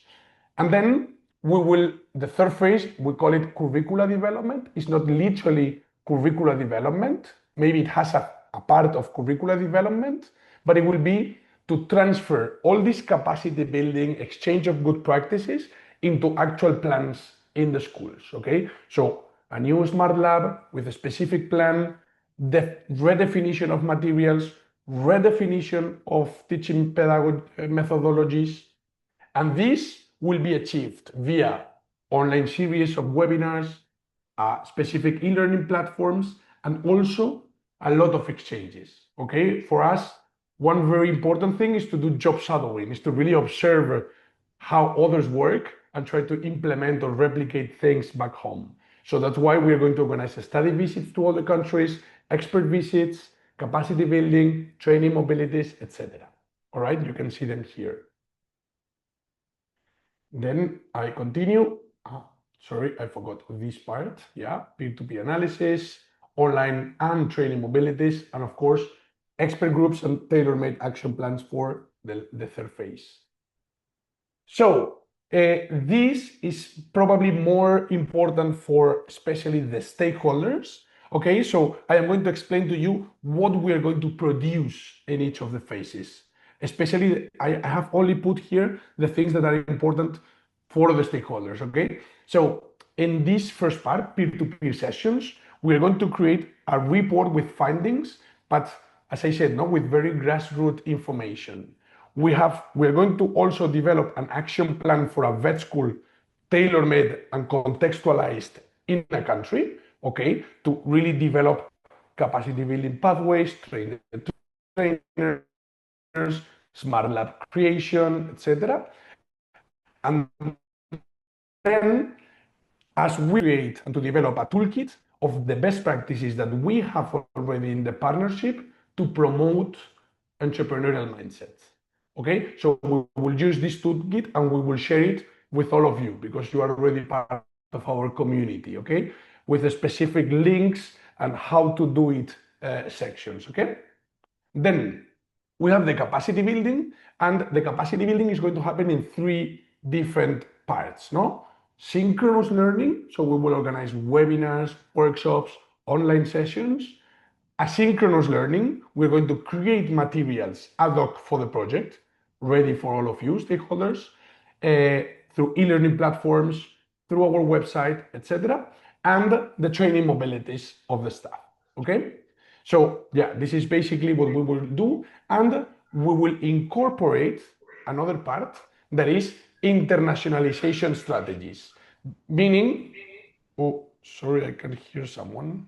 And then the third phase, we call it curricular development. It's not literally curricular development. Maybe it has a part of curricular development, but it will be to transfer all this capacity building, exchange of good practices into actual plans in the schools, okay? So a new smart lab with a specific plan, the redefinition of materials, redefinition of teaching pedagogy methodologies, and this will be achieved via online series of webinars, specific e-learning platforms, and also a lot of exchanges. Okay, for us, one very important thing is to do job shadowing, is to really observe how others work and try to implement or replicate things back home. So that's why we are going to organize study visits to other countries, expert visits, capacity building, training mobilities, etc. All right, you can see them here. Then I continue. Sorry, I forgot this part. Yeah, peer-to-peer analysis, online and training mobilities, and of course, expert groups and tailor-made action plans for the third phase. So this is probably more important for especially the stakeholders. Okay, so I am going to explain to you what we are going to produce in each of the phases. Especially, I have only put here the things that are important for the stakeholders, okay? So in this first part, peer-to-peer sessions, we're going to create a report with findings, but as I said, with very grassroots information. We're going to also develop an action plan for a vet school tailor-made and contextualized in a country, okay, to really develop capacity building pathways, train the trainers, smart lab creation, etc. And then, as we create and to develop a toolkit of the best practices that we have already in the partnership to promote entrepreneurial mindsets. Okay, so we will use this toolkit and we will share it with all of you because you are already part of our community, okay, with the specific links and how to do it sections, okay? Then we have the capacity building, and the capacity building is going to happen in three different parts, no? Synchronous learning, so we will organize webinars, workshops, online sessions. Asynchronous learning, we're going to create materials ad hoc for the project, ready for all of you stakeholders, through e-learning platforms, through our website, etc., and the training mobilities of the staff, okay? So yeah, this is basically what we will do, and we will incorporate another part that is internationalization strategies, meaning, oh, sorry, I can hear someone,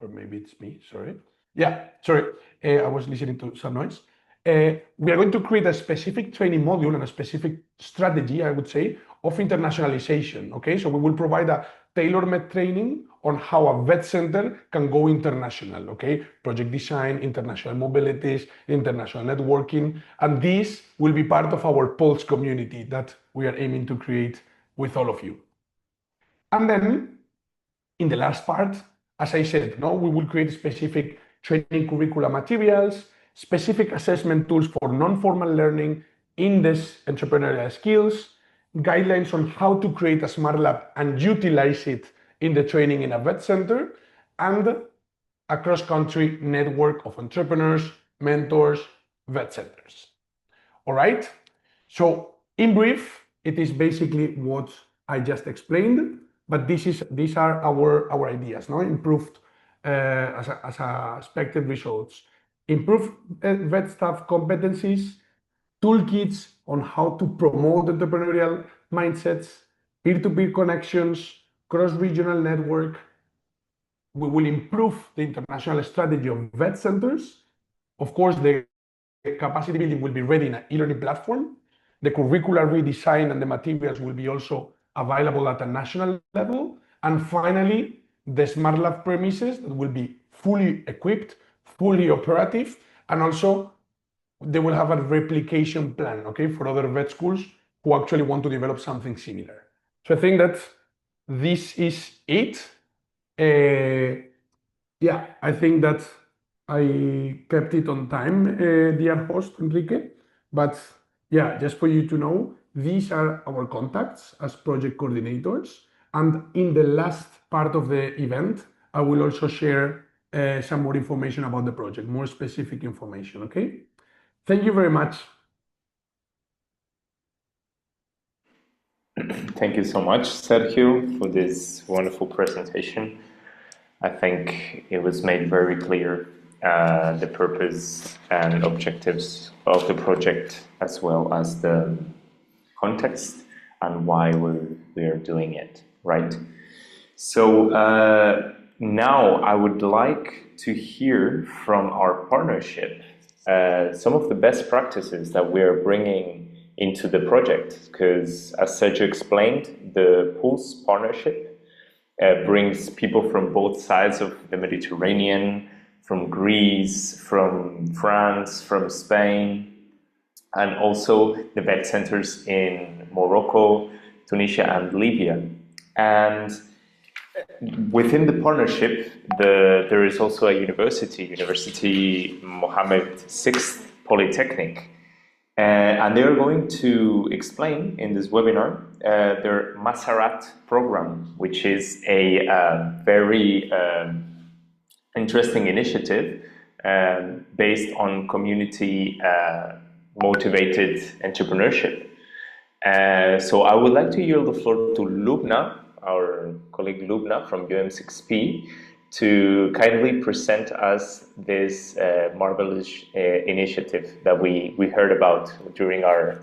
or maybe it's me, sorry. Yeah, sorry, I was listening to some noise. We are going to create a specific training module and a specific strategy, I would say, of internationalization, okay? So we will provide a tailor-made training on how a vet center can go international, okay? Project design, international mobilities, international networking, and this will be part of our Pulse community that we are aiming to create with all of you. And then, in the last part, as I said, we will create specific training curricula materials, specific assessment tools for non-formal learning in this entrepreneurial skills, guidelines on how to create a smart lab and utilize it in the training in a vet center, and a cross-country network of entrepreneurs, mentors, vet centers. All right? So in brief, it is basically what I just explained, but these are our ideas, improved as expected results, improve vet staff competencies, toolkits on how to promote entrepreneurial mindsets, peer-to-peer connections, cross-regional network. We will improve the international strategy of vet centers. Of course, the capacity building will be ready in an e-learning platform. The curricular redesign and the materials will be also available at a national level. And finally, the smart lab premises that will be fully equipped, fully operative, and also they will have a replication plan, okay, for other vet schools who actually want to develop something similar. So I think that this is it. Yeah, I think that I kept it on time, dear host Enrique. But yeah, just for you to know, these are our contacts as project coordinators. And in the last part of the event, I will also share some more information about the project, more specific information, okay? Thank you very much. Thank you so much, Sergio, for this wonderful presentation. I think it was made very clear the purpose and objectives of the project, as well as the context and why we're doing it, right? So now I would like to hear from our partnership some of the best practices that we're bringing into the project, because as Sergio explained, the Pulse partnership brings people from both sides of the Mediterranean, from Greece, from France, from Spain, and also the vet centers in Morocco, Tunisia, and Libya. And within the partnership, there is also a University Mohammed VI Polytechnic. And they are going to explain in this webinar their Masarat program, which is a very interesting initiative based on community motivated entrepreneurship. So I would like to yield the floor to Lubna, our colleague Lubna from UM6P, to kindly present us this marvelous initiative that we heard about during our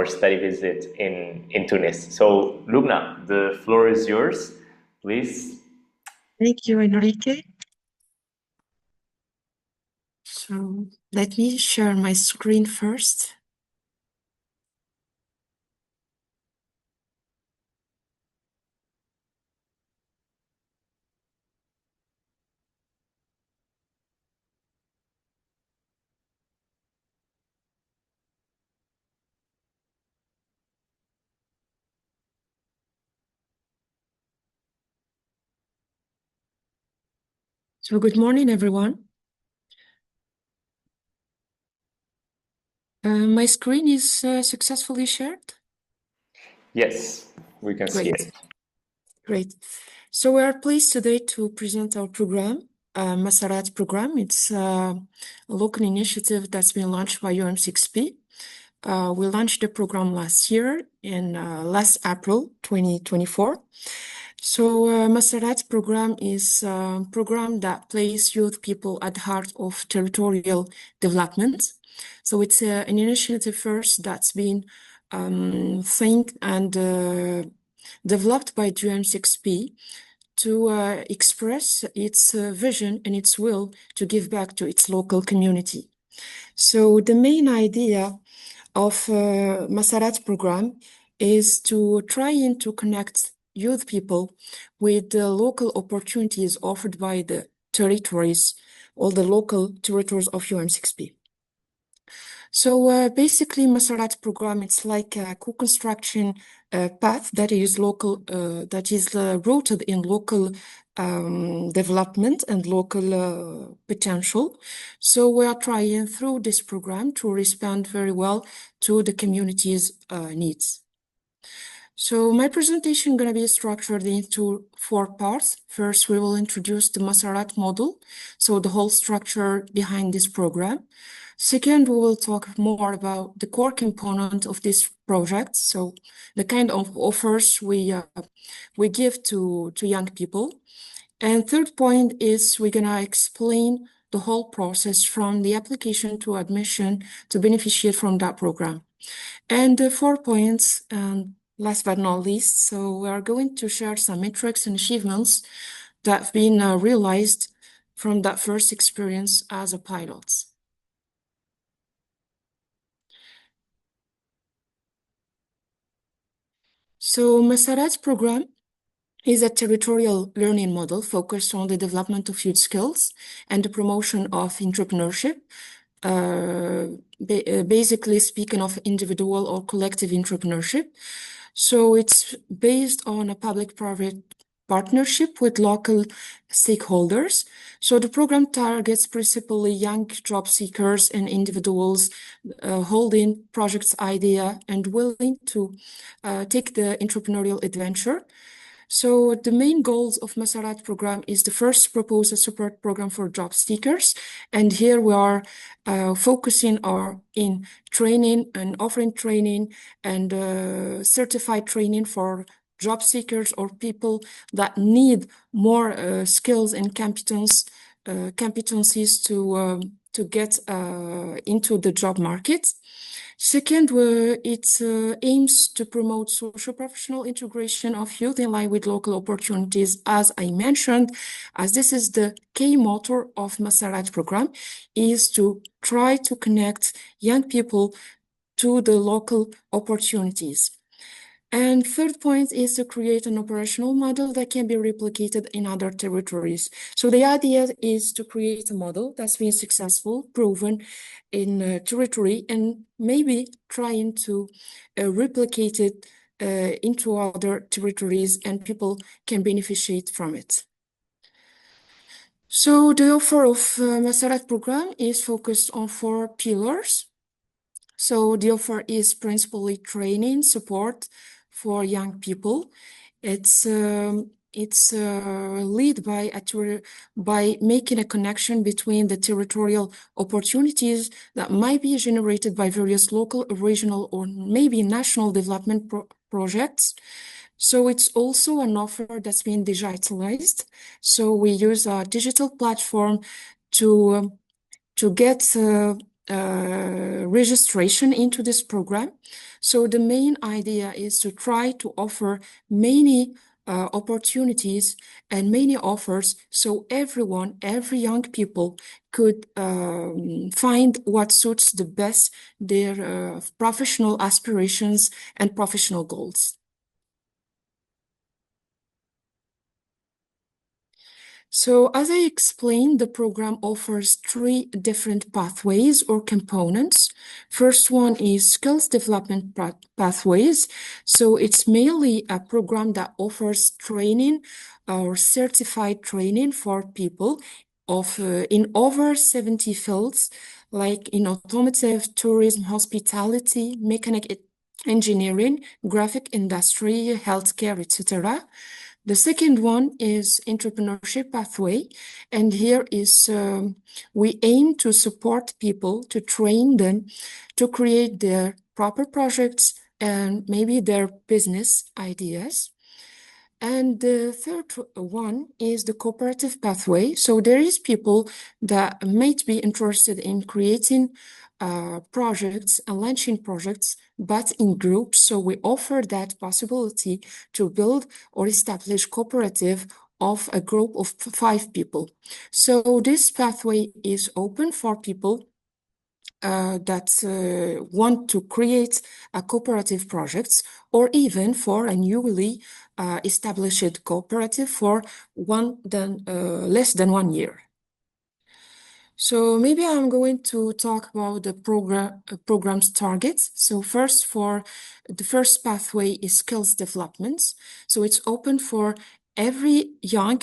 study visit in Tunis. So Lubna, the floor is yours, please. Thank you, Enrique. So let me share my screen first. So good morning, everyone. My screen is successfully shared. Yes, we can see it. Great. So we are pleased today to present our program, Masarat program. It's a local initiative that's been launched by UM6P. We launched the program last year in last April 2024. So Masarat program is a program that places youth people at the heart of territorial development. So it's an initiative first that's been think and developed by UM6P to express its vision and its will to give back to its local community. So the main idea of Masarat program is to try and to connect youth people with the local opportunities offered by the territories, all the local territories of UM6P. So basically, Masarat program, it's like a co-construction path that is local, that is rooted in local development and local potential. So we are trying through this program to respond very well to the community's needs. So my presentation is going to be structured into 4 parts. First, we will introduce the Masarat model, so the whole structure behind this program. Second, we will talk more about the core component of this project, so the kind of offers we give to young people. And third point is we're going to explain the whole process from the application to admission to beneficiate from that program. And the 4 points, last but not least, so we are going to share some metrics and achievements that have been realized from that first experience as a pilot. So Masarat program is a territorial learning model focused on the development of youth skills and the promotion of entrepreneurship, basically speaking of individual or collective entrepreneurship. So it's based on a public-private partnership with local stakeholders. So the program targets principally young job seekers and individuals holding project's idea and willing to take the entrepreneurial adventure. So the main goals of Masarat program is the first propose a support program for job seekers. And here we are focusing in training and offering training and certified training for job seekers or people that need more skills and competencies to get into the job market. Second, it aims to promote socio-professional integration of youth in line with local opportunities, as I mentioned, as this is the key motor of Masarat program, is to try to connect young people to the local opportunities. And third point is to create an operational model that can be replicated in other territories. So the idea is to create a model that's been successful, proven in a territory, and maybe trying to replicate it into other territories, and people can beneficiate from it. So the offer of Masarat program is focused on 4 pillars. So the offer is principally training support for young people. It's led by making a connection between the territorial opportunities that might be generated by various local, regional, or maybe national development projects. So it's also an offer that's been digitalized. So we use a digital platform to get registration into this program. So the main idea is to try to offer many opportunities and many offers, so every young people could find what suits the best their professional aspirations and professional goals. So as I explained, the program offers 3 different pathways or components. First one is skills development pathways. So it's mainly a program that offers training or certified training for people in over 70 fields, like in automotive, tourism, hospitality, mechanic engineering, graphic industry, healthcare, etc. The second one is entrepreneurship pathway, and here is we aim to support people, to train them to create their proper projects and maybe their business ideas. And the third one is the cooperative pathway. So there is people that might be interested in creating projects and launching projects, but in groups. So we offer that possibility to build or establish cooperative of a group of 5 people. So this pathway is open for people that want to create a cooperative projects, or even for a newly established cooperative for less than 1 year. So maybe I'm going to talk about the program's targets. So first, for the first pathway is skills development. So it's open for every young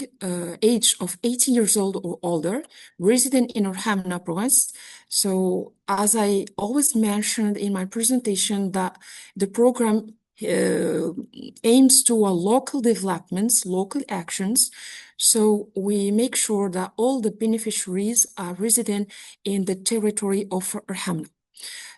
age of 18 years old or older, resident in Orhamna province. So as I always mentioned in my presentation, that the program aims to local developments, local actions. So we make sure that all the beneficiaries are resident in the territory of Orhamna.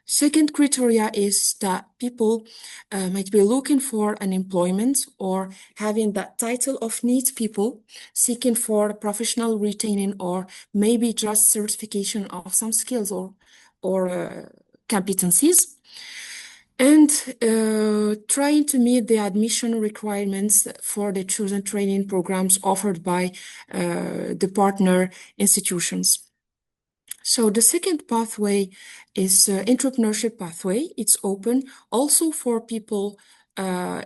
Second criteria is that people might be looking for an employment or having that title of need people seeking for professional retaining, or maybe just certification of some skills or competencies. And trying to meet the admission requirements for the chosen training programs offered by the partner institutions. So the second pathway is entrepreneurship pathway. It's open also for people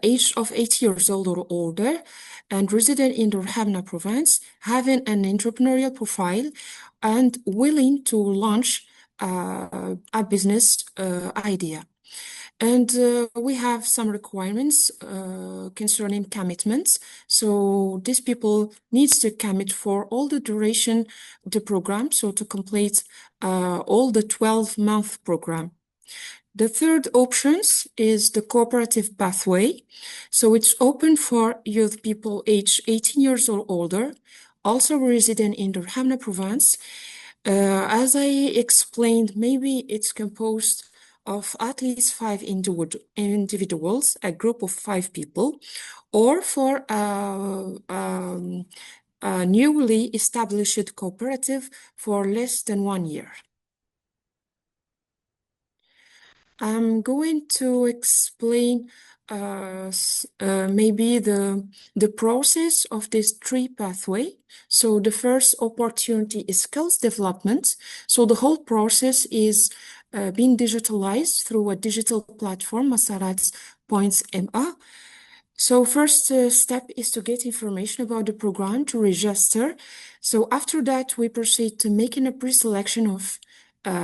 aged of 80 years old or older and resident in the Orhamna province, having an entrepreneurial profile and willing to launch a business idea. And we have some requirements concerning commitments. So these people needs to commit for all the duration of the program, so to complete all the 12-month program. The third options is the cooperative pathway. So it's open for youth people aged 18 years or older, also resident in the Hamna province. As I explained, maybe it's composed of at least 5 individuals, a group of 5 people, or for a newly established cooperative for less than 1 year. I'm going to explain maybe the process of this 3 pathway. So the first opportunity is skills development. So the whole process is being digitalized through a digital platform, Masarat.ma. So first step is to get information about the program, to register. So after that, we proceed to making a pre-selection of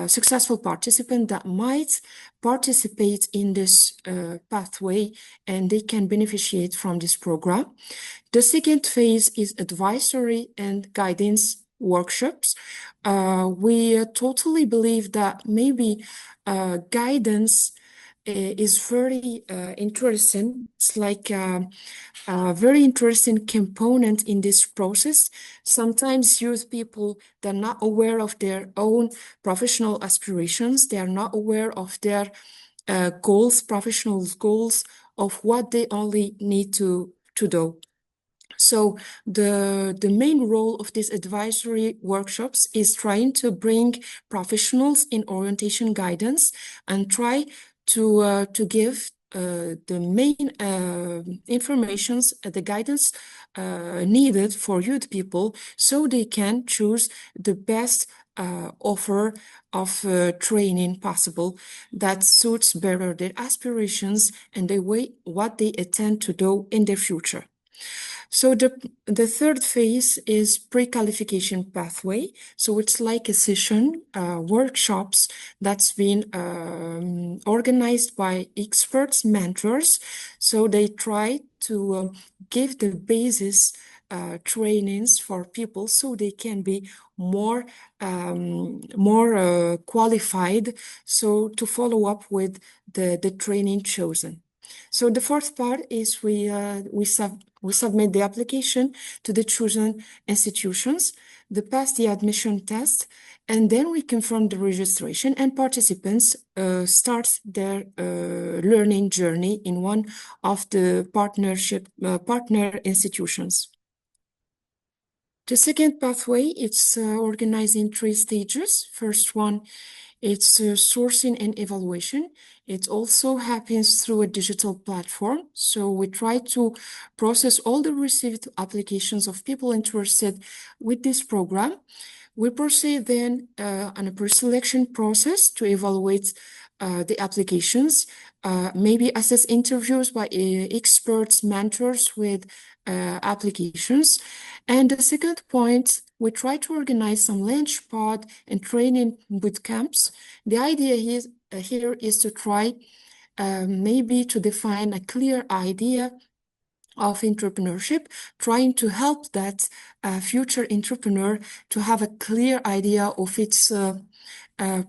successful participants that might participate in this pathway and they can beneficiate from this program. The second phase is advisory and guidance workshops. We totally believe that maybe guidance is very interesting. It's like a very interesting component in this process. Sometimes youth people, they're not aware of their own professional aspirations. They are not aware of their goals, professional goals, of what they only need to do. So the main role of these advisory workshops is trying to bring professionals in orientation guidance and try to give the main informations, the guidance needed for youth people so they can choose the best offer of training possible that suits better their aspirations and the way what they intend to do in their future. So the third phase is pre-qualification pathway. So it's like a session, workshops that's been organized by experts, mentors. So they try to give the basis trainings for people so they can be more qualified, so to follow up with the training chosen. So the fourth part is we submit the application to the chosen institutions, they pass the admission test, and then we confirm the registration and participants start their learning journey in one of the partner institutions. The second pathway, it's organized in 3 stages. First one, it's sourcing and evaluation. It also happens through a digital platform. So we try to process all the received applications of people interested with this program. We proceed then on a pre-selection process to evaluate the applications, maybe assess interviews by experts, mentors with applications. And the second point, we try to organize some launch pod and training boot camps. The idea here is to try maybe to define a clear idea of entrepreneurship, trying to help that future entrepreneur to have a clear idea of its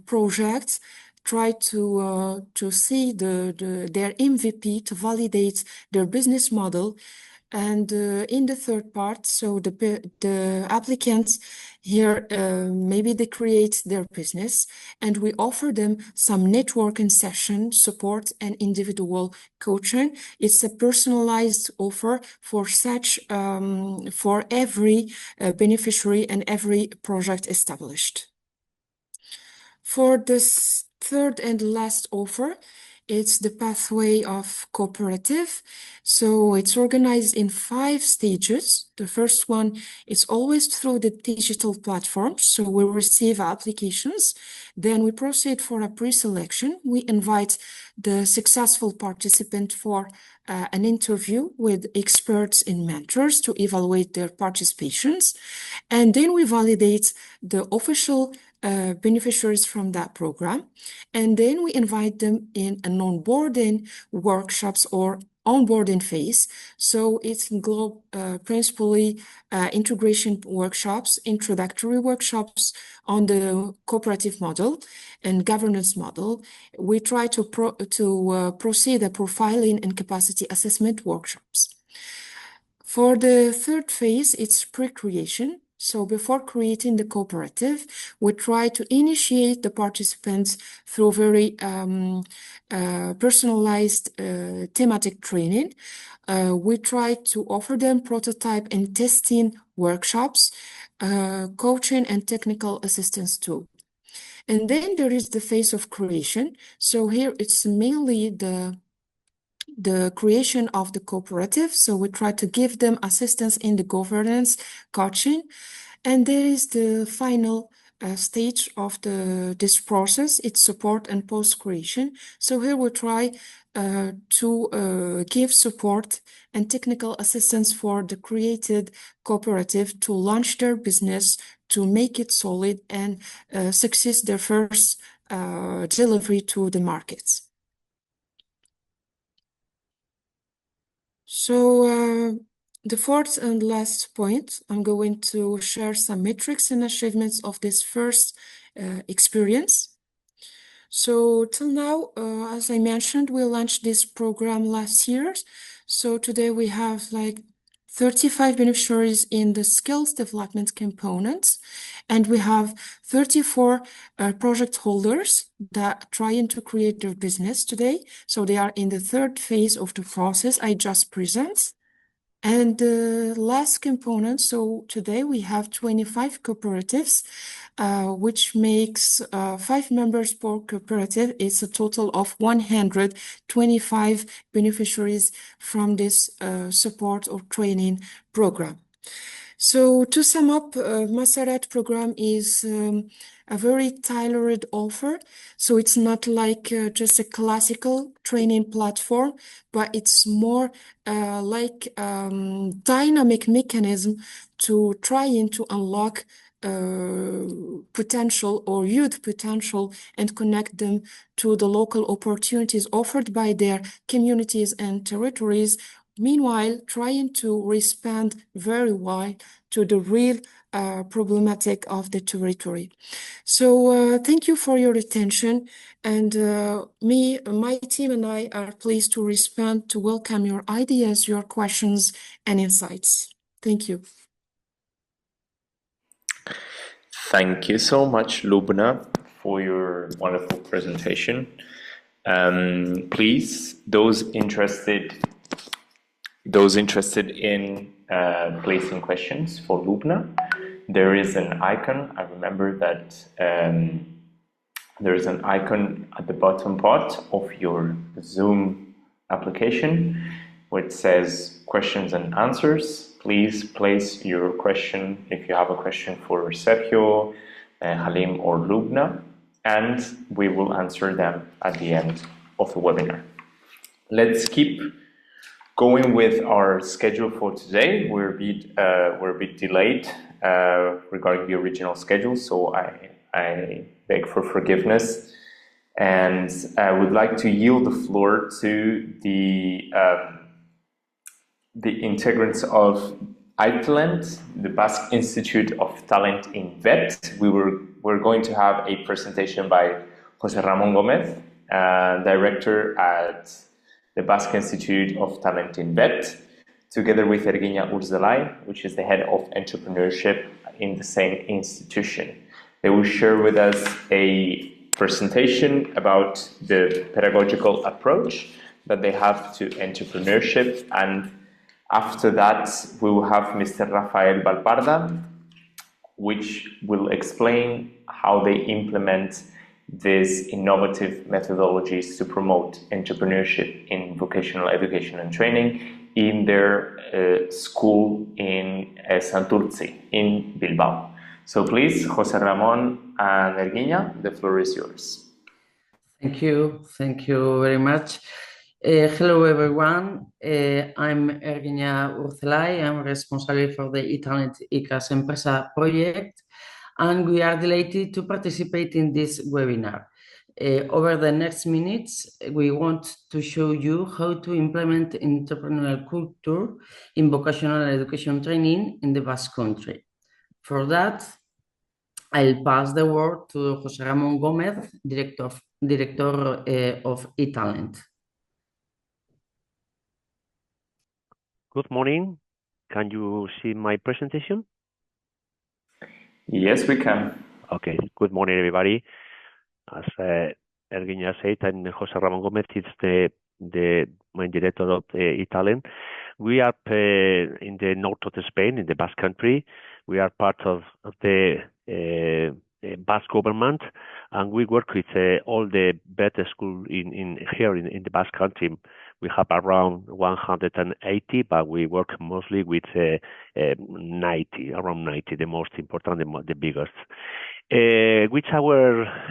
project, try to see their MVP, to validate their business model. And in the third part, so the applicants here, maybe they create their business and we offer them some networking session support and individual coaching. It's a personalized offer for such, for every beneficiary and every project established. For this third and last offer, it's the pathway of cooperative. So it's organized in 5 stages. The first one is always through the digital platform. So we receive applications. Then we proceed for a pre-selection. We invite the successful participant for an interview with experts and mentors to evaluate their participations. And then we validate the official beneficiaries from that program. And then we invite them in an onboarding workshops or onboarding phase. So it's principally integration workshops, introductory workshops on the cooperative model and governance model. We try to proceed the profiling and capacity assessment workshops. For the third phase, it's pre-creation. So before creating the cooperative, we try to initiate the participants through very personalized thematic training. We try to offer them prototype and testing workshops, coaching and technical assistance too. And then there is the phase of creation. So here it's mainly the creation of the cooperative. So we try to give them assistance in the governance, coaching. And there is the final stage of this process. It's support and post-creation. So here we try to give support and technical assistance for the created cooperative to launch their business, to make it solid and succeed their first delivery to the markets. So the fourth and last point, I'm going to share some metrics and achievements of this first experience. So till now, as I mentioned, we launched this program last year. So today we have like 35 beneficiaries in the skills development components, and we have 34 project holders that are trying to create their business today. So they are in the third phase of the process I just presented. And the last component, so today we have 25 cooperatives, which makes 5 members per cooperative. It's a total of 125 beneficiaries from this support or training program. So to sum up, Masarat program is a very tailored offer. So it's not like just a classical training platform, but it's more like dynamic mechanism to trying to unlock potential or youth potential and connect them to the local opportunities offered by their communities and territories. Meanwhile, trying to respond very wide to the real problematic of the territory. So thank you for your attention. And my team and I are pleased to respond, to welcome your ideas, your questions and insights. Thank you. Thank you so much, Lubna, for your wonderful presentation. Please, those interested in placing questions for Lubna, there is an icon. I remember that there is an icon at the bottom part of your Zoom application which says questions and answers. Please place your question if you have a question for Sergio, Halim or Lubna, and we will answer them at the end of the webinar. Let's keep going with our schedule for today. We're a bit delayed regarding the original schedule, so I beg for forgiveness. And I would like to yield the floor to the integrants of ITLAND, the Basque Institute of Talent in VET. We're going to have a presentation by José Ramón Gómez, director at the Basque Institute of Talent in VET, together with Erguiña Urzelay, which is the head of entrepreneurship in the same institution. They will share with us a presentation about the pedagogical approach that they have to entrepreneurship, and after that we will have Mr. Rafael Valparda, which will explain how they implement these innovative methodologies to promote entrepreneurship in vocational education and training in their school in Santurtzi in Bilbao. So please, José Ramón and Erguiña, the floor is yours. Thank you very much. Hello everyone, I'm Erguiña Urzelay. I'm responsible for the eTalent ICAS Empresa project. and we are delighted to participate in this webinar. Over the next minutes, we want to show you how to implement entrepreneurial culture in vocational education training in the Basque Country. For that, I'll pass the word to José Ramón Gómez, Director of eTalent. Good morning. Can you see my presentation? Yes, we can. Okay. Good morning, everybody. As Erguiña said, I'm José Ramón Gómez. It's the main director of eTalent. We are in the north of Spain, in the Basque Country. We are part of the Basque government, and we work with all the better schools in the Basque Country. We have around 180, but we work mostly with 90, around 90, the most important, the biggest. Which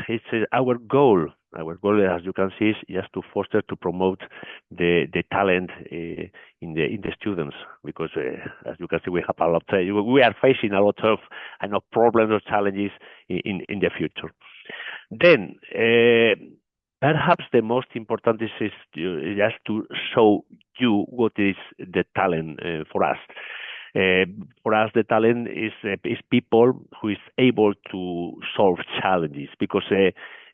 it's our goal. Our goal, as you can see, is just to foster, to promote the talent in the students, because as you can see, we have a lot. We are facing a lot of problems or challenges in the future. Then, perhaps the most important is just to show you what is the talent for us. For us, the talent is people who is able to solve challenges, because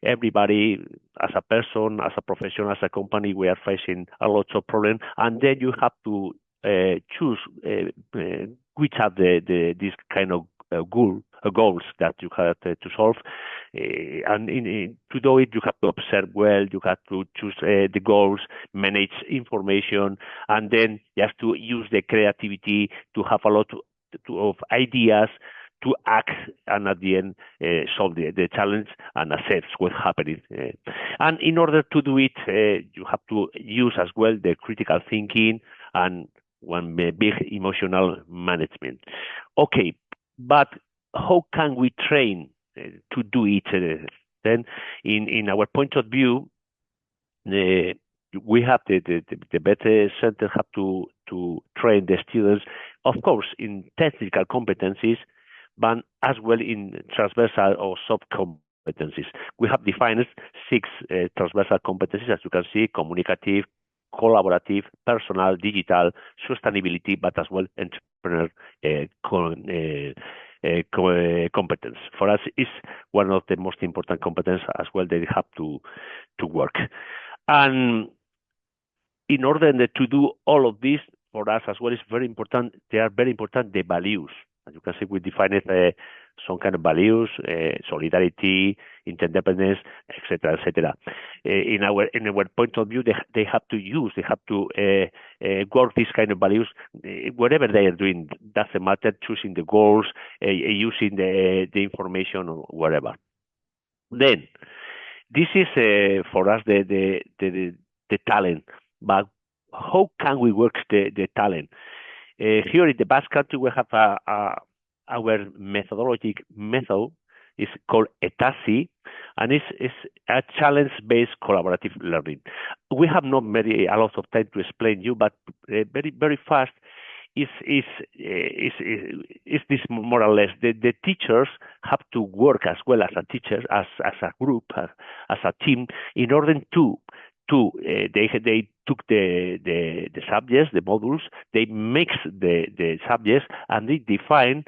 everybody, as a person, as a professional, as a company, we are facing a lot of problems, and then you have to choose which are this kind of goals that you have to solve, and to do it, you have to observe well. You have to choose the goals, manage information, and then you have to use the creativity to have a lot of ideas to act, and at the end solve the challenge and assess what's happening. And in order to do it, you have to use as well the critical thinking and one big emotional management. Okay, but how can we train to do it? Then, in our point of view, we have the better center have to train the students, of course, in technical competencies, but as well in transversal or sub-competencies. We have defined 6 transversal competencies, as you can see: communicative, collaborative, personal, digital, sustainability, but as well entrepreneur competence. For us, is one of the most important competence as well. They have to work, and in order to do all of this, for us as well, is very important. They are very important. The values, as you can see, we defined some kind of values: solidarity, interdependence, etc., etc. In our point of view, they have to work these kind of values whatever they are doing. Doesn't matter, choosing the goals, using the information or whatever. Then, this is for us the talent. But how can we work the talent? Here in the Basque Country, we have our methodologic method is called ETASI, and it's a challenge-based collaborative learning. We have not a lot of time to explain you, but very, very fast is this more or less. The teachers have to work as well as a teacher, as a group, as a team, in order to they took the subjects, the modules, they mix the subjects, and they define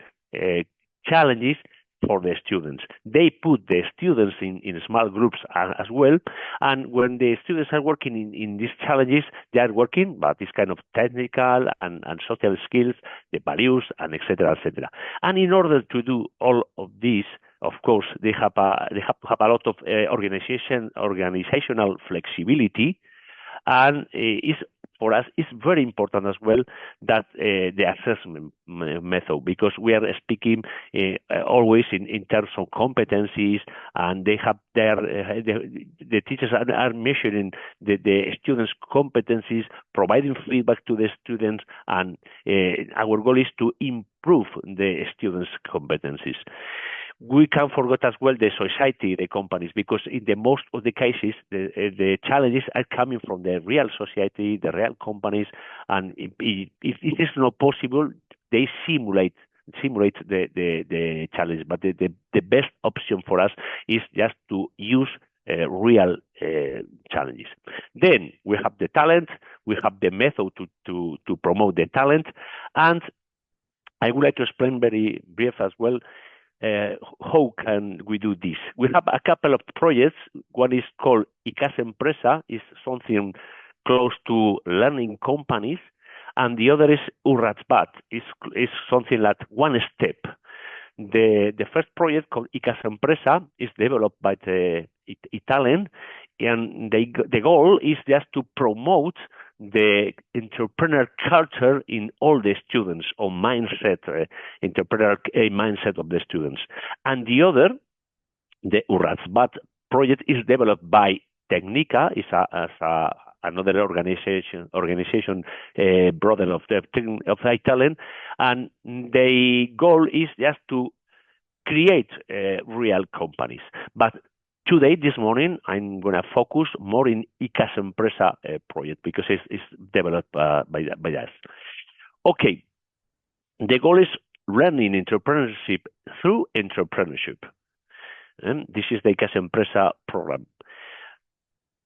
challenges for the students. They put the students in small groups as well, and when the students are working in these challenges, they are working, but this kind of technical and social skills, the values, and etc., etc. And in order to do all of this, of course, they have to have a lot of organizational flexibility, and for us, it's very important as well that the assessment method, because we are speaking always in terms of competencies, and they have the teachers are measuring the students' competencies, providing feedback to the students, and our goal is to improve the students' competencies. We can't forget as well the society, the companies, because in the most of the cases, the challenges are coming from the real society, the real companies, and if it is not possible, they simulate simulate the challenge. But the best option for us is just to use real challenges. Then we have the talent, we have the method to promote the talent, and I would like to explain very brief as well how can we do this. We have a couple of projects. One is called Icas Empresa, is something close to learning companies, and the other is Urratsbat, is something like one step. The first project called Icas Empresa is developed by the Italian, and the goal is just to promote the entrepreneur culture in all the students, or mindset, entrepreneur mindset of the students. And the other, the Urratsbat project, is developed by Technica, is another organization brother of the Italian, and the goal is just to create real companies. But today, this morning, I'm going to focus more in Icas Empresa project because it's developed by us. Okay, the goal is learning entrepreneurship through entrepreneurship. And this is the Icas Empresa program.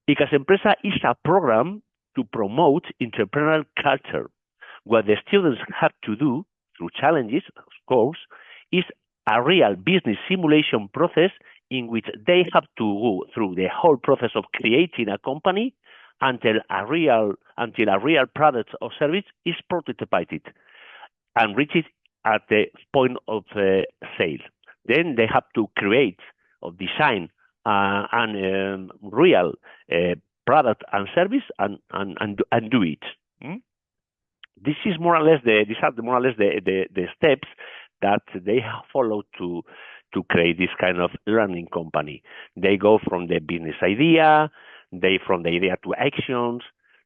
Icas Empresa is a program to promote entrepreneurial culture. What the students have to do through challenges, of course, is a real business simulation process in which they have to go through the whole process of creating a company until a real product or service is prototyped and reaches at the point of sale. Then they have to create or design an real product and service and do it. These are more or less the steps that they follow to create this kind of learning company. They go from the business idea, from the idea to actions.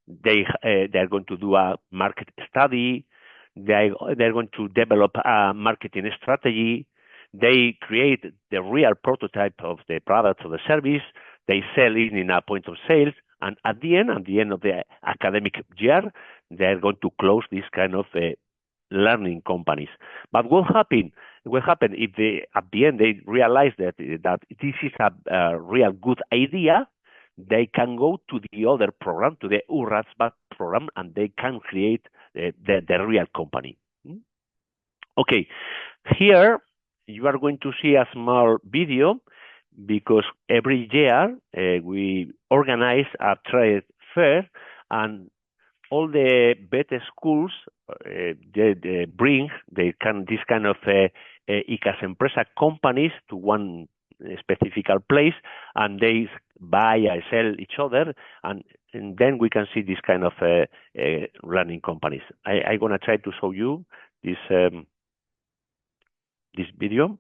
They're going to do a market study. They're going to develop a marketing strategy. They create the real prototype of the product or the service. They sell it in a point of sales, and at the end of the academic year, they're going to close this kind of learning companies. But what happen if at the end they realize that this is a real good idea? They can go to the other program, to the Urratsbat program, and they can create the real company. Okay, here you are going to see a small video because every year we organize a trade fair, and all the better schools they bring this kind of Icas Empresa companies to one specific place, and they buy and sell each other, and then we can see this kind of running companies. I'm gonna try to show you this video.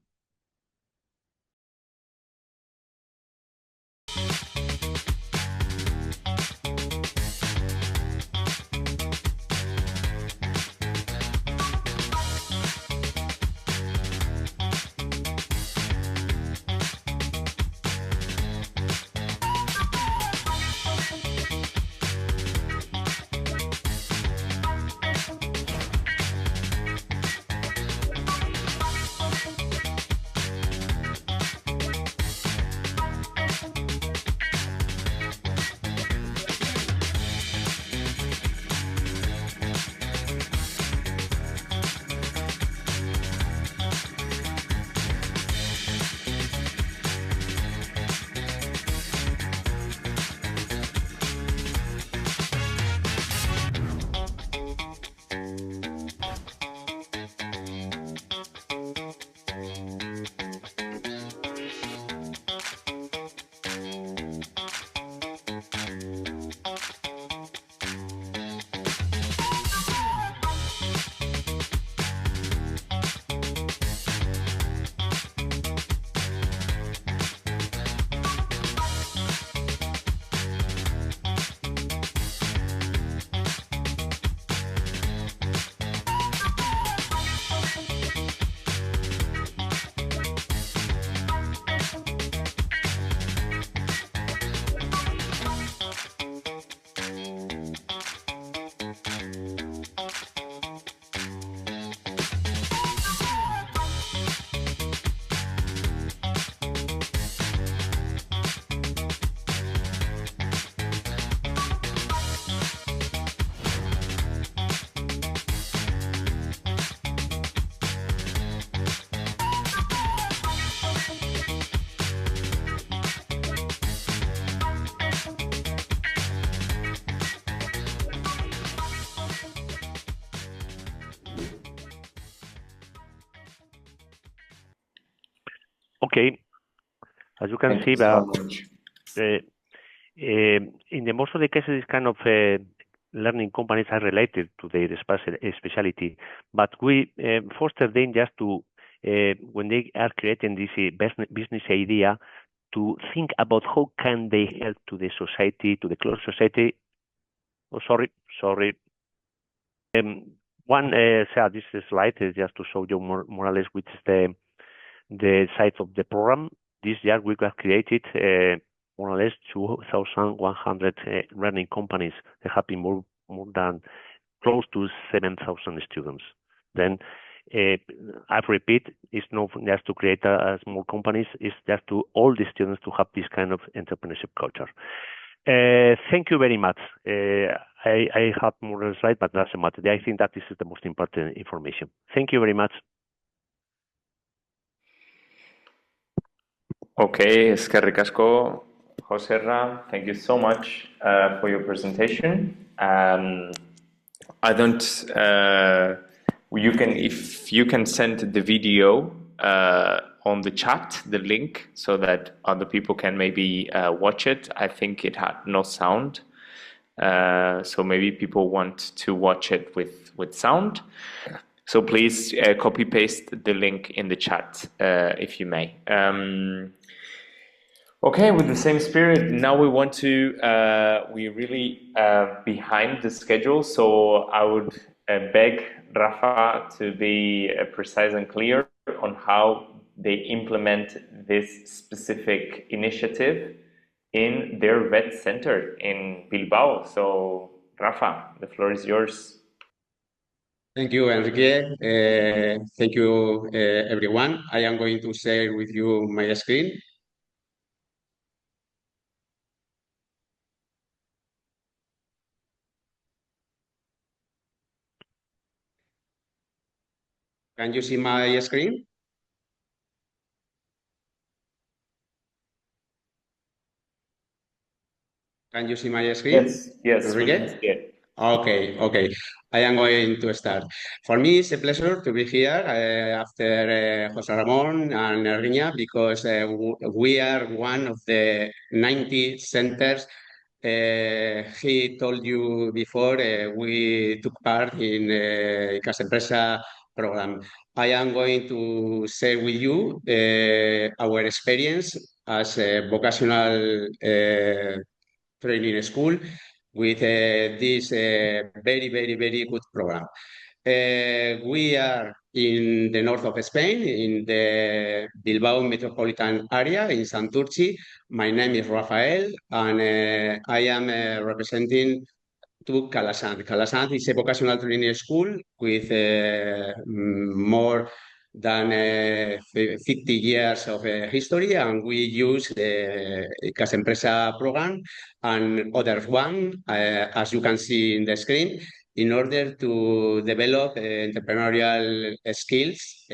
Okay, as you can Thank see, you so much. in the most of the cases, this kind of learning companies are related to their specialty, but we foster them just to, when they are creating this business idea, to think about how can they help to the society, to the close society. Oh, sorry. This slide is just to show you more or less which is the size of the program. This year we have created more or less 2,100 learning companies. There have been more than close to 7,000 students. Then I repeat, it's not just to create a small companies, it's just to all the students to have this kind of entrepreneurship culture. Thank you very much. I have more slides, but doesn't matter. I think that this is the most important information. Thank you very much. Okay, eskerrik asko, Joserra. Thank you so much for your presentation. I don't. If you can send the video on the chat, the link, so that other people can maybe watch it. I think it had no sound, so maybe people want to watch it with sound. So please copy paste the link in the chat if you may. Okay, with the same spirit, now we want to, we're really behind the schedule, so I would beg Rafa to be precise and clear on how they implement this specific initiative in their vet center in Bilbao. So, Rafa, the floor is yours. Thank you, Enrique. Thank you, everyone. I am going to share with you my screen. Can you see my screen? Can you see my screen? Yes, we Enrique? can see it. Okay. I am going to start. For me, it's a pleasure to be here after José Ramón and Riña, because we are one of the 90 centers he told you before. We took part in Casa Empresa program. I am going to share with you our experience as a vocational training school with this very good program. We are in the north of Spain, in the Bilbao metropolitan area, in Santurci. My name is Rafael, and I am representing to Calasant. Calasant is a vocational training school with more than 50 years of history, and we use the Casa Empresa program and other one, as you can see in the screen, in order to develop entrepreneurial skills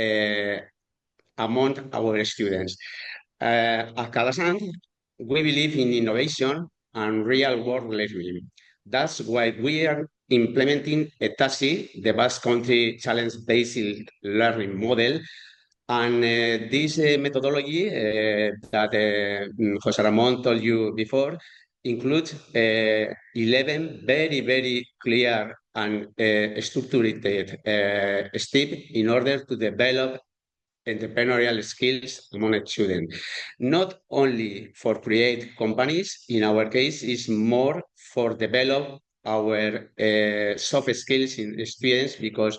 among our students. At Calasant, we believe in innovation and real-world learning. That's why we are implementing a TASI, the Basque Country Challenge-Based Learning Model. And this methodology that José Ramón told you before includes 11 very clear and structured steps in order to develop entrepreneurial skills among students. Not only for create companies, in our case, is more for develop our soft skills in students, because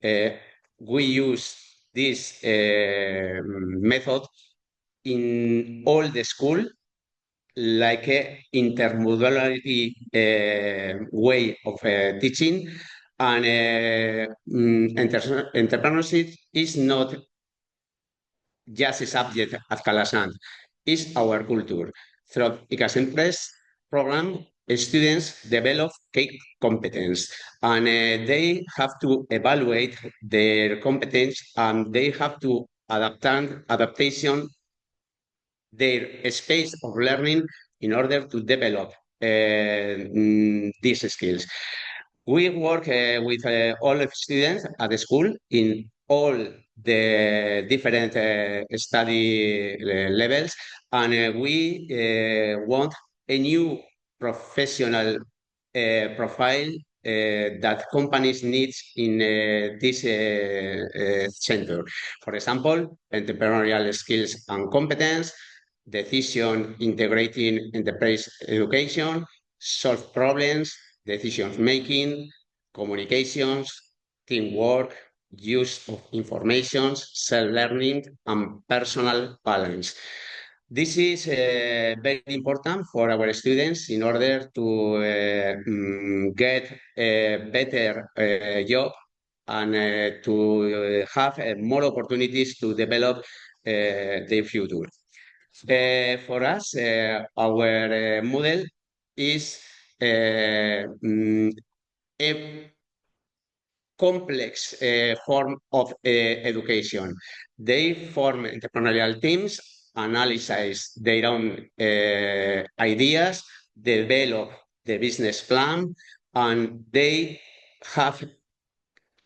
we use this method in all the school, like a intermodality way of teaching. And entrepreneurship is not just a subject at Calasant, is our culture. Through ICAS Empress program, students develop key competence, and they have to evaluate their competence, and they have to adaptation their space of learning in order to develop these skills. We work with all of students at the school in all the different study levels, and we want a new professional profile that companies need in this center. For example, entrepreneurial skills and competence, decision integrating enterprise education, solve problems, decision making, communications, teamwork, use of information, self-learning, and personal balance. This is very important for our students in order to get a better job and to have more opportunities to develop their future. For us, our model is a complex form of education. They form entrepreneurial teams, analyze their own ideas, develop the business plan, and they have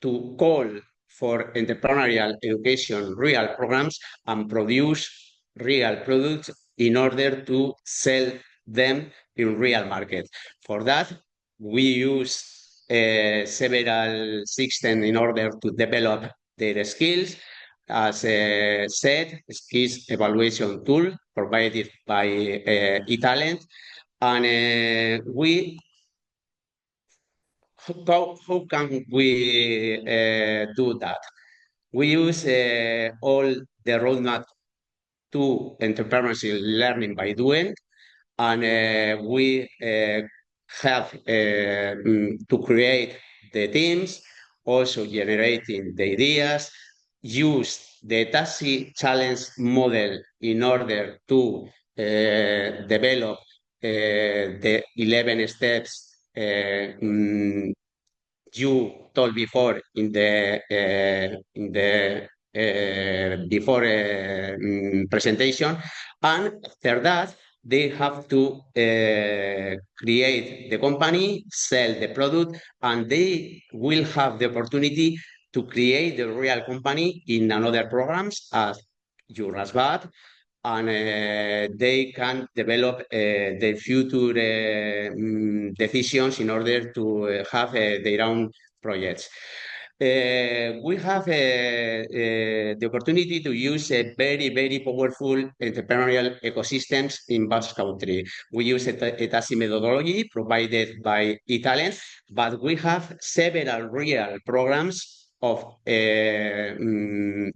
to call for entrepreneurial education real programs and produce real products in order to sell them in real market. For that, we use several systems in order to develop their skills. As said, skills evaluation tool provided by eTalent, and how can we do that? We use all the roadmap to entrepreneurship learning by doing, and we have to create the teams, also generating the ideas, use the taxi challenge model in order to develop the 11 steps you told before in the before presentation, and after that they have to create the company, sell the product, and they will have the opportunity to create the real company in another programs as Jurasbat, and they can develop their future decisions in order to have their own projects. We have the opportunity to use a very, very powerful entrepreneurial ecosystems in Basque Country. We use a TASI methodology provided by eTalent, but we have several real programs of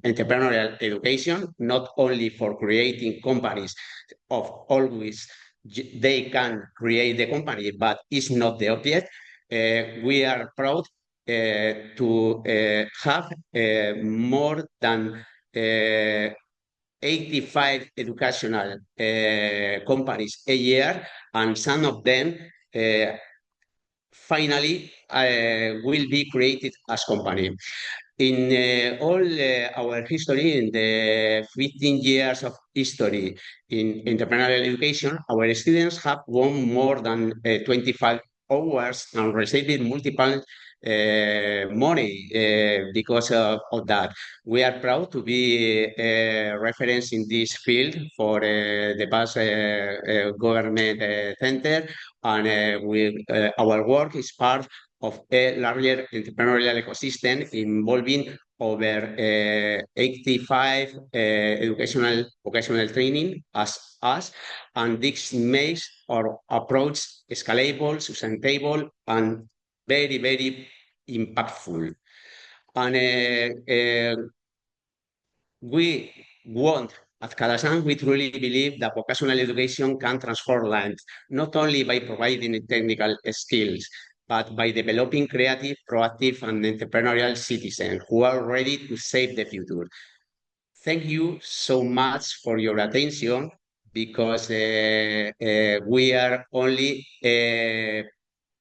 entrepreneurial education, not only for creating companies, of always they can create the company, but it's not the object. We are proud to have more than 85 educational companies a year, and some of them finally will be created as company. In all our history, in the 15 years of history in entrepreneurial education, our students have won more than 25 awards and received multiple money because of that. We are proud to be a reference in this field for the Basque government center, and our work is part of a larger entrepreneurial ecosystem involving over 85 educational vocational training as us, and this makes our approach scalable, sustainable, and very, very impactful. And we want at Cadasan, we truly believe that vocational education can transform lives, not only by providing technical skills, but by developing creative, proactive, and entrepreneurial citizens who are ready to save the future. Thank you so much for your attention, because we are only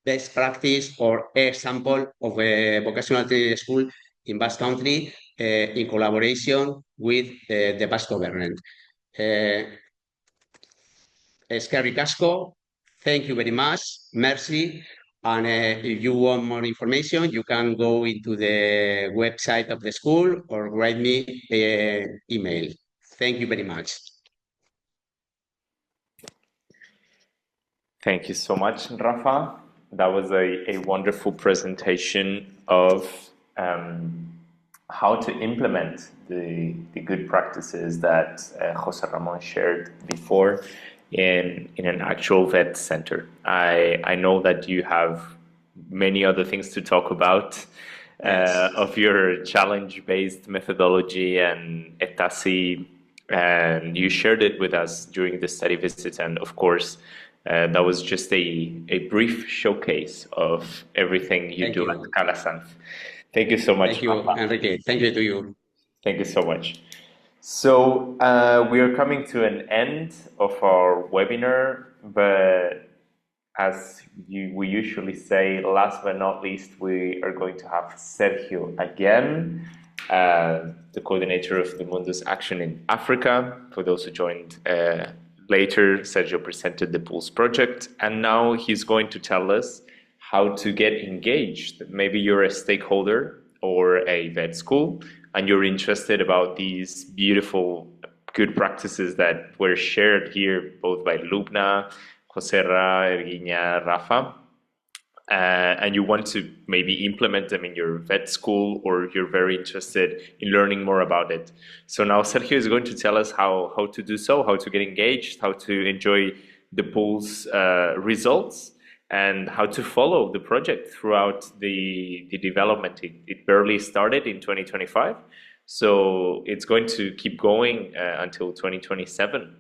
best practice or example of a vocational training school in Basque Country in collaboration with the Basque government. Eskerrik asko, thank you very much, merci, And if you want more information, you can go into the website of the school or write me an email. Thank you very much. Thank you so much, Rafa. That was a wonderful presentation of how to implement the good practices that Jose Ramon shared before in an actual vet center. I know that you have many other things to talk about of your challenge-based methodology and ETASI, and you shared it with us during the study visit, and of course, that was just a brief showcase of everything you do at Calasanz. Thank you so much. Thank you, Enrique. Thank you to you. Thank you so much. So we are coming to an end of our webinar, but as we usually say, last but not least, we are going to have Sergio again, the coordinator of the Mundus Action in Africa. For those who joined later, Sergio presented the Pulse project, and now he's going to tell us how to get engaged. Maybe you're a stakeholder or a vet school, and you're interested about these beautiful good practices that were shared here, both by Lubna, Joserra, Erguiña, Rafa, and you want to maybe implement them in your vet school, or you're very interested in learning more about it. So now Sergio is going to tell us how to do so, how to get engaged, how to enjoy the Pulse results, and how to follow the project throughout the development. It barely started in 2025, so it's going to keep going until 2027.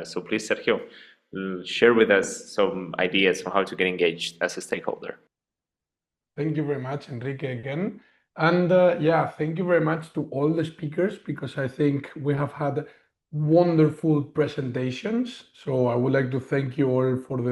So please, Sergio, share with us some ideas on how to get engaged as a stakeholder. Thank you very much, Enrique, again. And yeah, thank you very much to all the speakers, because I think we have had wonderful presentations. So I would like to thank you all for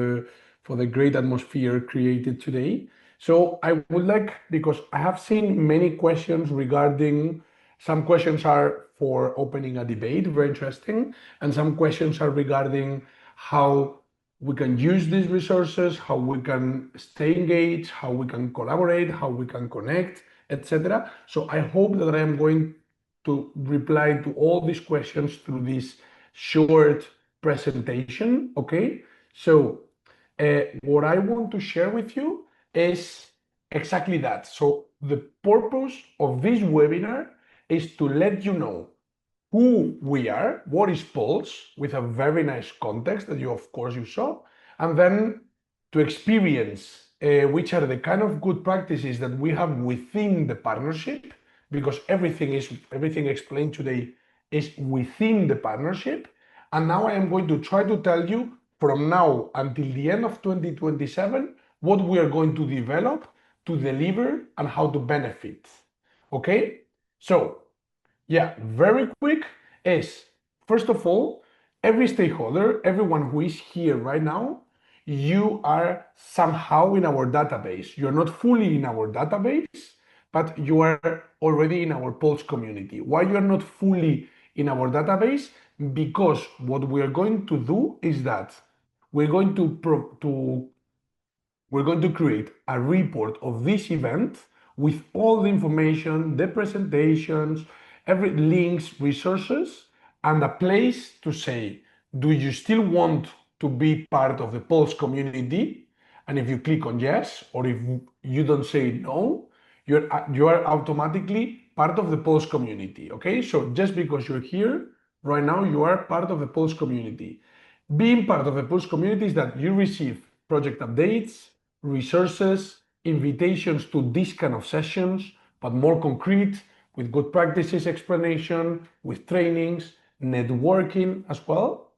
the great atmosphere created today. So I would like, because I have seen many questions regarding, some questions are for opening a debate, very interesting, and some questions are regarding how we can use these resources, how we can stay engaged, how we can collaborate, how we can connect, etc. So I hope that I am going to reply to all these questions through this short presentation, okay? So what I want to share with you is exactly that. So the purpose of this webinar is to let you know who we are, what is Pulse, with a very nice context that of course you saw, and then to experience which are the kind of good practices that we have within the partnership, because everything explained today is within the partnership. And now I am going to try to tell you from now until the end of 2027 what we are going to develop to deliver and how to benefit. Okay? So yeah, very quick is, first of all, every stakeholder, everyone who is here right now, you are somehow in our database. You're not fully in our database, but you are already in our Pulse community. Why you are not fully in our database? Because what we are going to do is that we're going to create a report of this event with all the information, the presentations, every links, resources, and a place to say, do you still want to be part of the Pulse community? And if you click on yes, or if you don't say no, you are automatically part of the Pulse community, okay? So just because you're here right now, you are part of the Pulse community. Being part of the Pulse community is that you receive project updates, resources, invitations to this kind of sessions, but more concrete, with good practices explanation, with trainings, networking as well.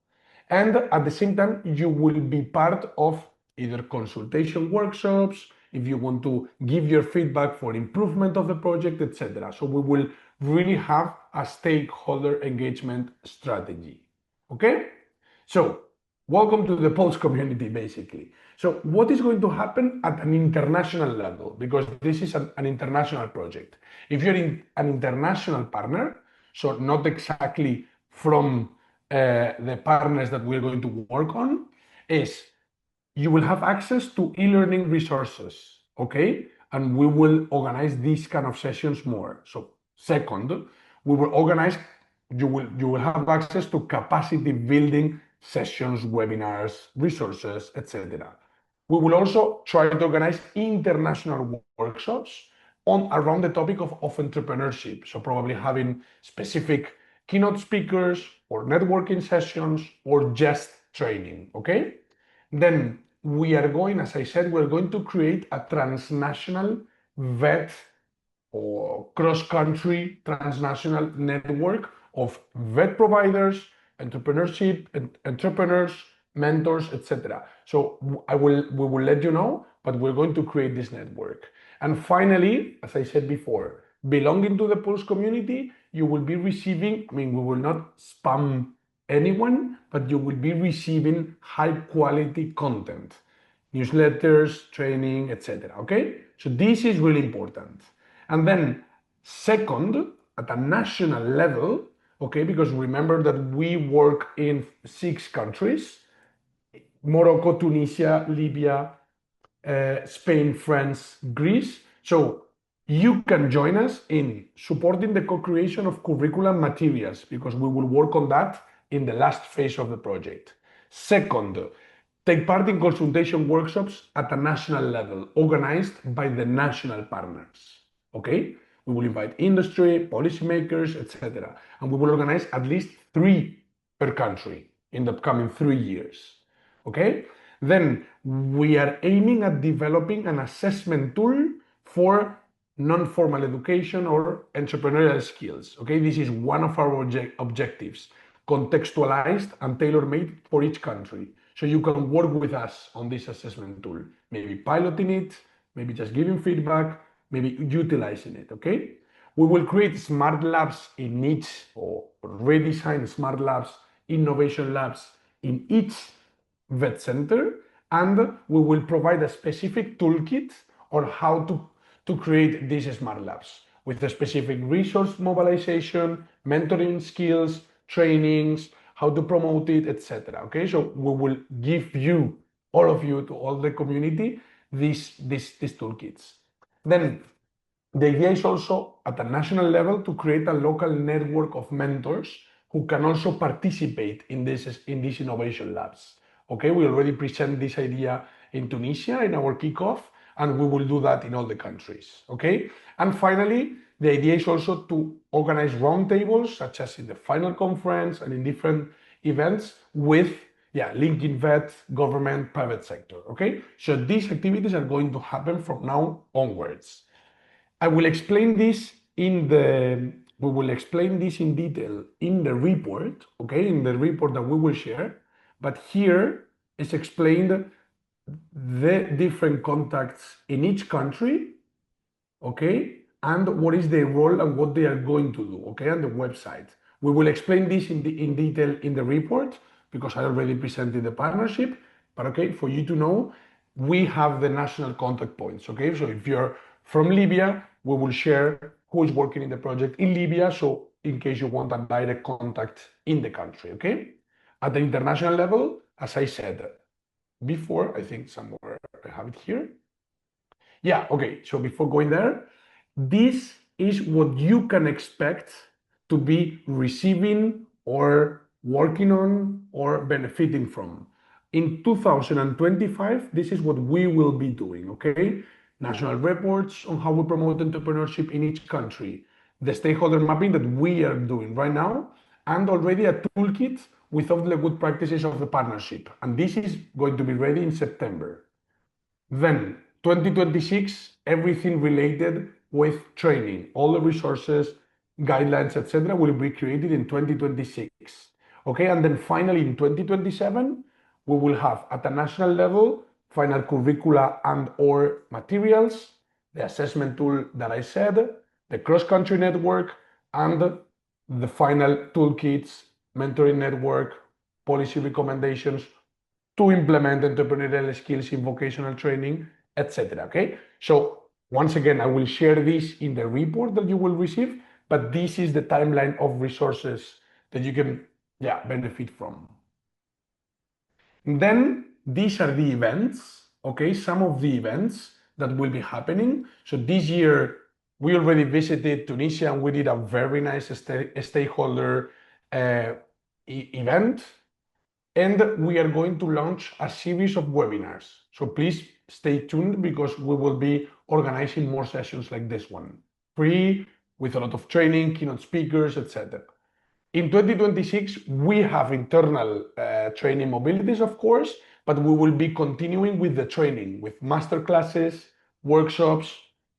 And at the same time, you will be part of either consultation workshops, if you want to give your feedback for improvement of the project, etc. So we will really have a stakeholder engagement strategy. Okay? So welcome to the Pulse community, basically. So what is going to happen at an international level? Because this is an international project. If you're an international partner, so not exactly from the partners that we're going to work on, is you will have access to e-learning resources, okay? And we will organize these kind of sessions more. So second, we will organize, you will have access to capacity building sessions, webinars, resources, etc. We will also try to organize international workshops on around the topic of entrepreneurship. So probably having specific keynote speakers or networking sessions or just training, okay? Then we are going, as I said, we're going to create a transnational vet or cross-country transnational network of vet providers, entrepreneurs, mentors, etc. So we will let you know, but we're going to create this network. And finally, as I said before, belonging to the Pulse community, you will be receiving, we will not spam anyone, but you will be receiving high quality content, newsletters, training, etc. Okay? So this is really important. And then second, at a national level, okay, because remember that we work in 6 countries, Morocco, Tunisia, Libya, Spain, France, Greece. So you can join us in supporting the co-creation of curriculum materials because we will work on that in the last phase of the project. Second, take part in consultation workshops at a national level organized by the national partners. Okay? We will invite industry, policymakers, etc. And we will organize at least 3 per country in the coming 3 years. Okay? Then we are aiming at developing an assessment tool for non-formal education or entrepreneurial skills. Okay, this is one of our objectives, contextualized and tailor-made for each country. So you can work with us on this assessment tool, maybe piloting it, maybe just giving feedback, maybe utilizing it, okay? We will create smart labs in each, or redesign smart labs, innovation labs in each vet center, and we will provide a specific toolkit on how to create these smart labs with a specific resource mobilization, mentoring skills, trainings, how to promote it, etc. Okay, so we will give you, all of you, to all the community, these toolkits. Then the idea is also at a national level to create a local network of mentors who can also participate in these innovation labs. Okay, we already present this idea in Tunisia in our kickoff, and we will do that in all the countries. Okay, and finally, the idea is also to organize roundtables, such as in the final conference and in different events with linking vet, government, private sector. Okay, so these activities are going to happen from now onwards. I will explain this we will explain this in detail in the report, okay, in the report that we will share. But here is explained the different contacts in each country, okay, and what is their role and what they are going to do, okay, on the website. We will explain this in detail in the report because I already presented the partnership. But okay, for you to know, we have the national contact points, okay? So if you're from Libya, we will share who is working in the project in Libya, so in case you want a direct contact in the country, okay? At the international level, as I said before, I think somewhere I have it here. Yeah, okay, so before going there, this is what you can expect to be receiving or working on or benefiting from. In 2025, this is what we will be doing, okay? National reports on how we promote entrepreneurship in each country, the stakeholder mapping that we are doing right now, and already a toolkit with all the good practices of the partnership. And this is going to be ready in September. Then 2026, everything related with training, all the resources, guidelines, etc., will be created in 2026. Okay, and then finally in 2027, we will have at a national level final curricula and or materials, the assessment tool that I said, the cross-country network, and the final toolkits, mentoring network, policy recommendations to implement entrepreneurial skills in vocational training, etc. Okay, so once again, I will share this in the report that you will receive, but this is the timeline of resources that you can benefit from. Then these are the events, okay, some of the events that will be happening. So this year, we already visited Tunisia and we did a very nice stakeholder event. And we are going to launch a series of webinars. So please stay tuned because we will be organizing more sessions like this one, free, with a lot of training, keynote speakers, etc. In 2026, we have internal training mobilities, of course, but we will be continuing with the training, with master classes, workshops,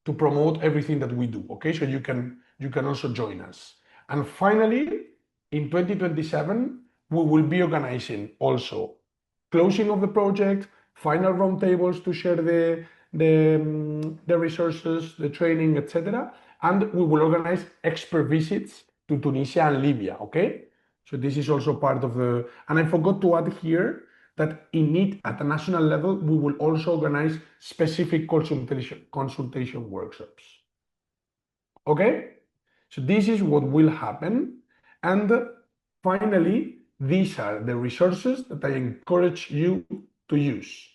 to promote everything that we do. Okay, so you can also join us. And finally, in 2027, we will be organizing also closing of the project, final roundtables to share the resources, the training, etc. And we will organize expert visits to Tunisia and Libya, okay? So this is also part of the, and I forgot to add here that in it, at a national level, we will also organize specific consultation workshops. Okay? So this is what will happen. And finally, these are the resources that I encourage you to use.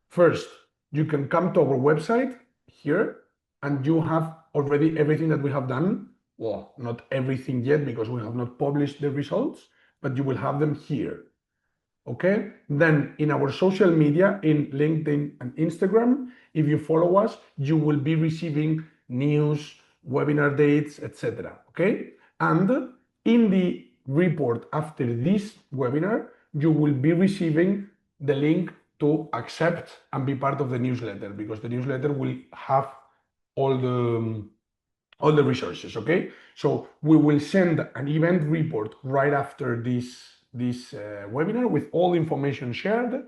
First, you can come to our website here and you have already everything that we have done. Well, not everything yet because we have not published the results, but you will have them here. Okay? Then in our social media, in LinkedIn and Instagram, if you follow us, you will be receiving news, webinar dates, etc. Okay? And in the report after this webinar, you will be receiving the link to accept and be part of the newsletter because the newsletter will have all the resources. Okay, so we will send an event report right after this webinar with all information shared.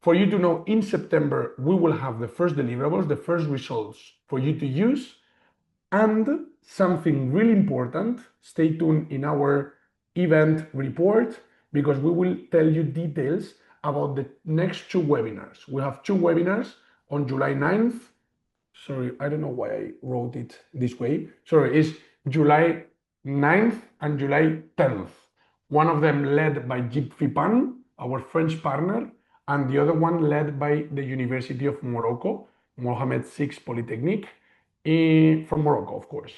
For you to know, in September we will have the first deliverables, the first results for you to use. And something really important, stay tuned in our event report because we will tell you details about the next two webinars. We have two webinars on July 9th. Sorry, I don't know why I wrote it this way. Sorry, it's July 9th and July 10th. One of them led by Jeep Fipan, our French partner, and the other one led by the University of Morocco, Mohammed VI Polytechnique, from Morocco, of course.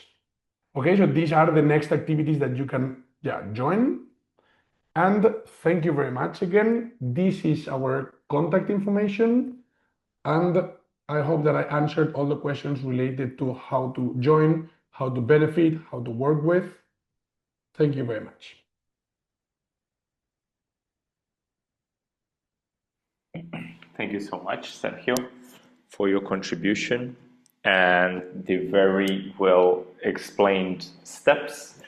Okay, so these are the next activities that you can join. And thank you very much again. This is our contact information. And I hope that I answered all the questions related to how to join, how to benefit, how to work with. Thank you very much. Thank you so much, Sergio, for your contribution and the very well explained steps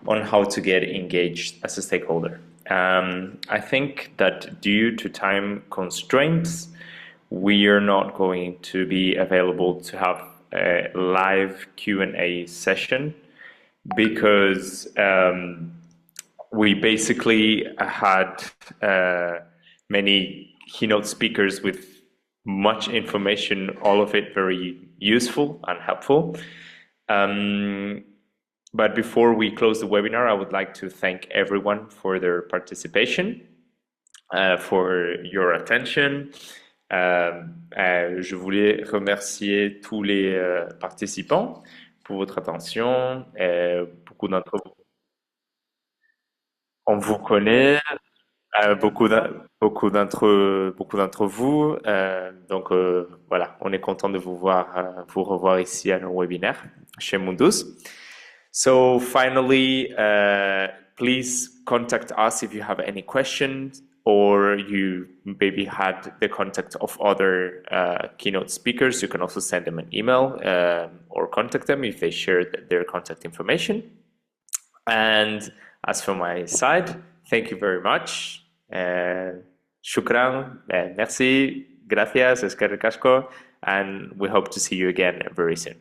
on how to get engaged as a stakeholder. I think that due to time constraints, we are not going to be available to have a live Q&A session because we basically had many keynote speakers with much information, all of it very useful and helpful. But before we close the webinar, I would like to thank everyone for their participation, for your attention. Je voulais remercier tous les participants pour votre attention. Beaucoup d'entre vous, on vous connaît, beaucoup d'entre vous. Donc voilà, on est content de vous revoir ici à nos webinaires chez Mundus. So finally, please contact us if you have any questions or you maybe had the contact of other keynote speakers. You can also send them an email or contact them if they share their contact information. And as for my side, thank you very much. Shukran, merci, gracias, es que ricasco, and we hope to see you again very soon.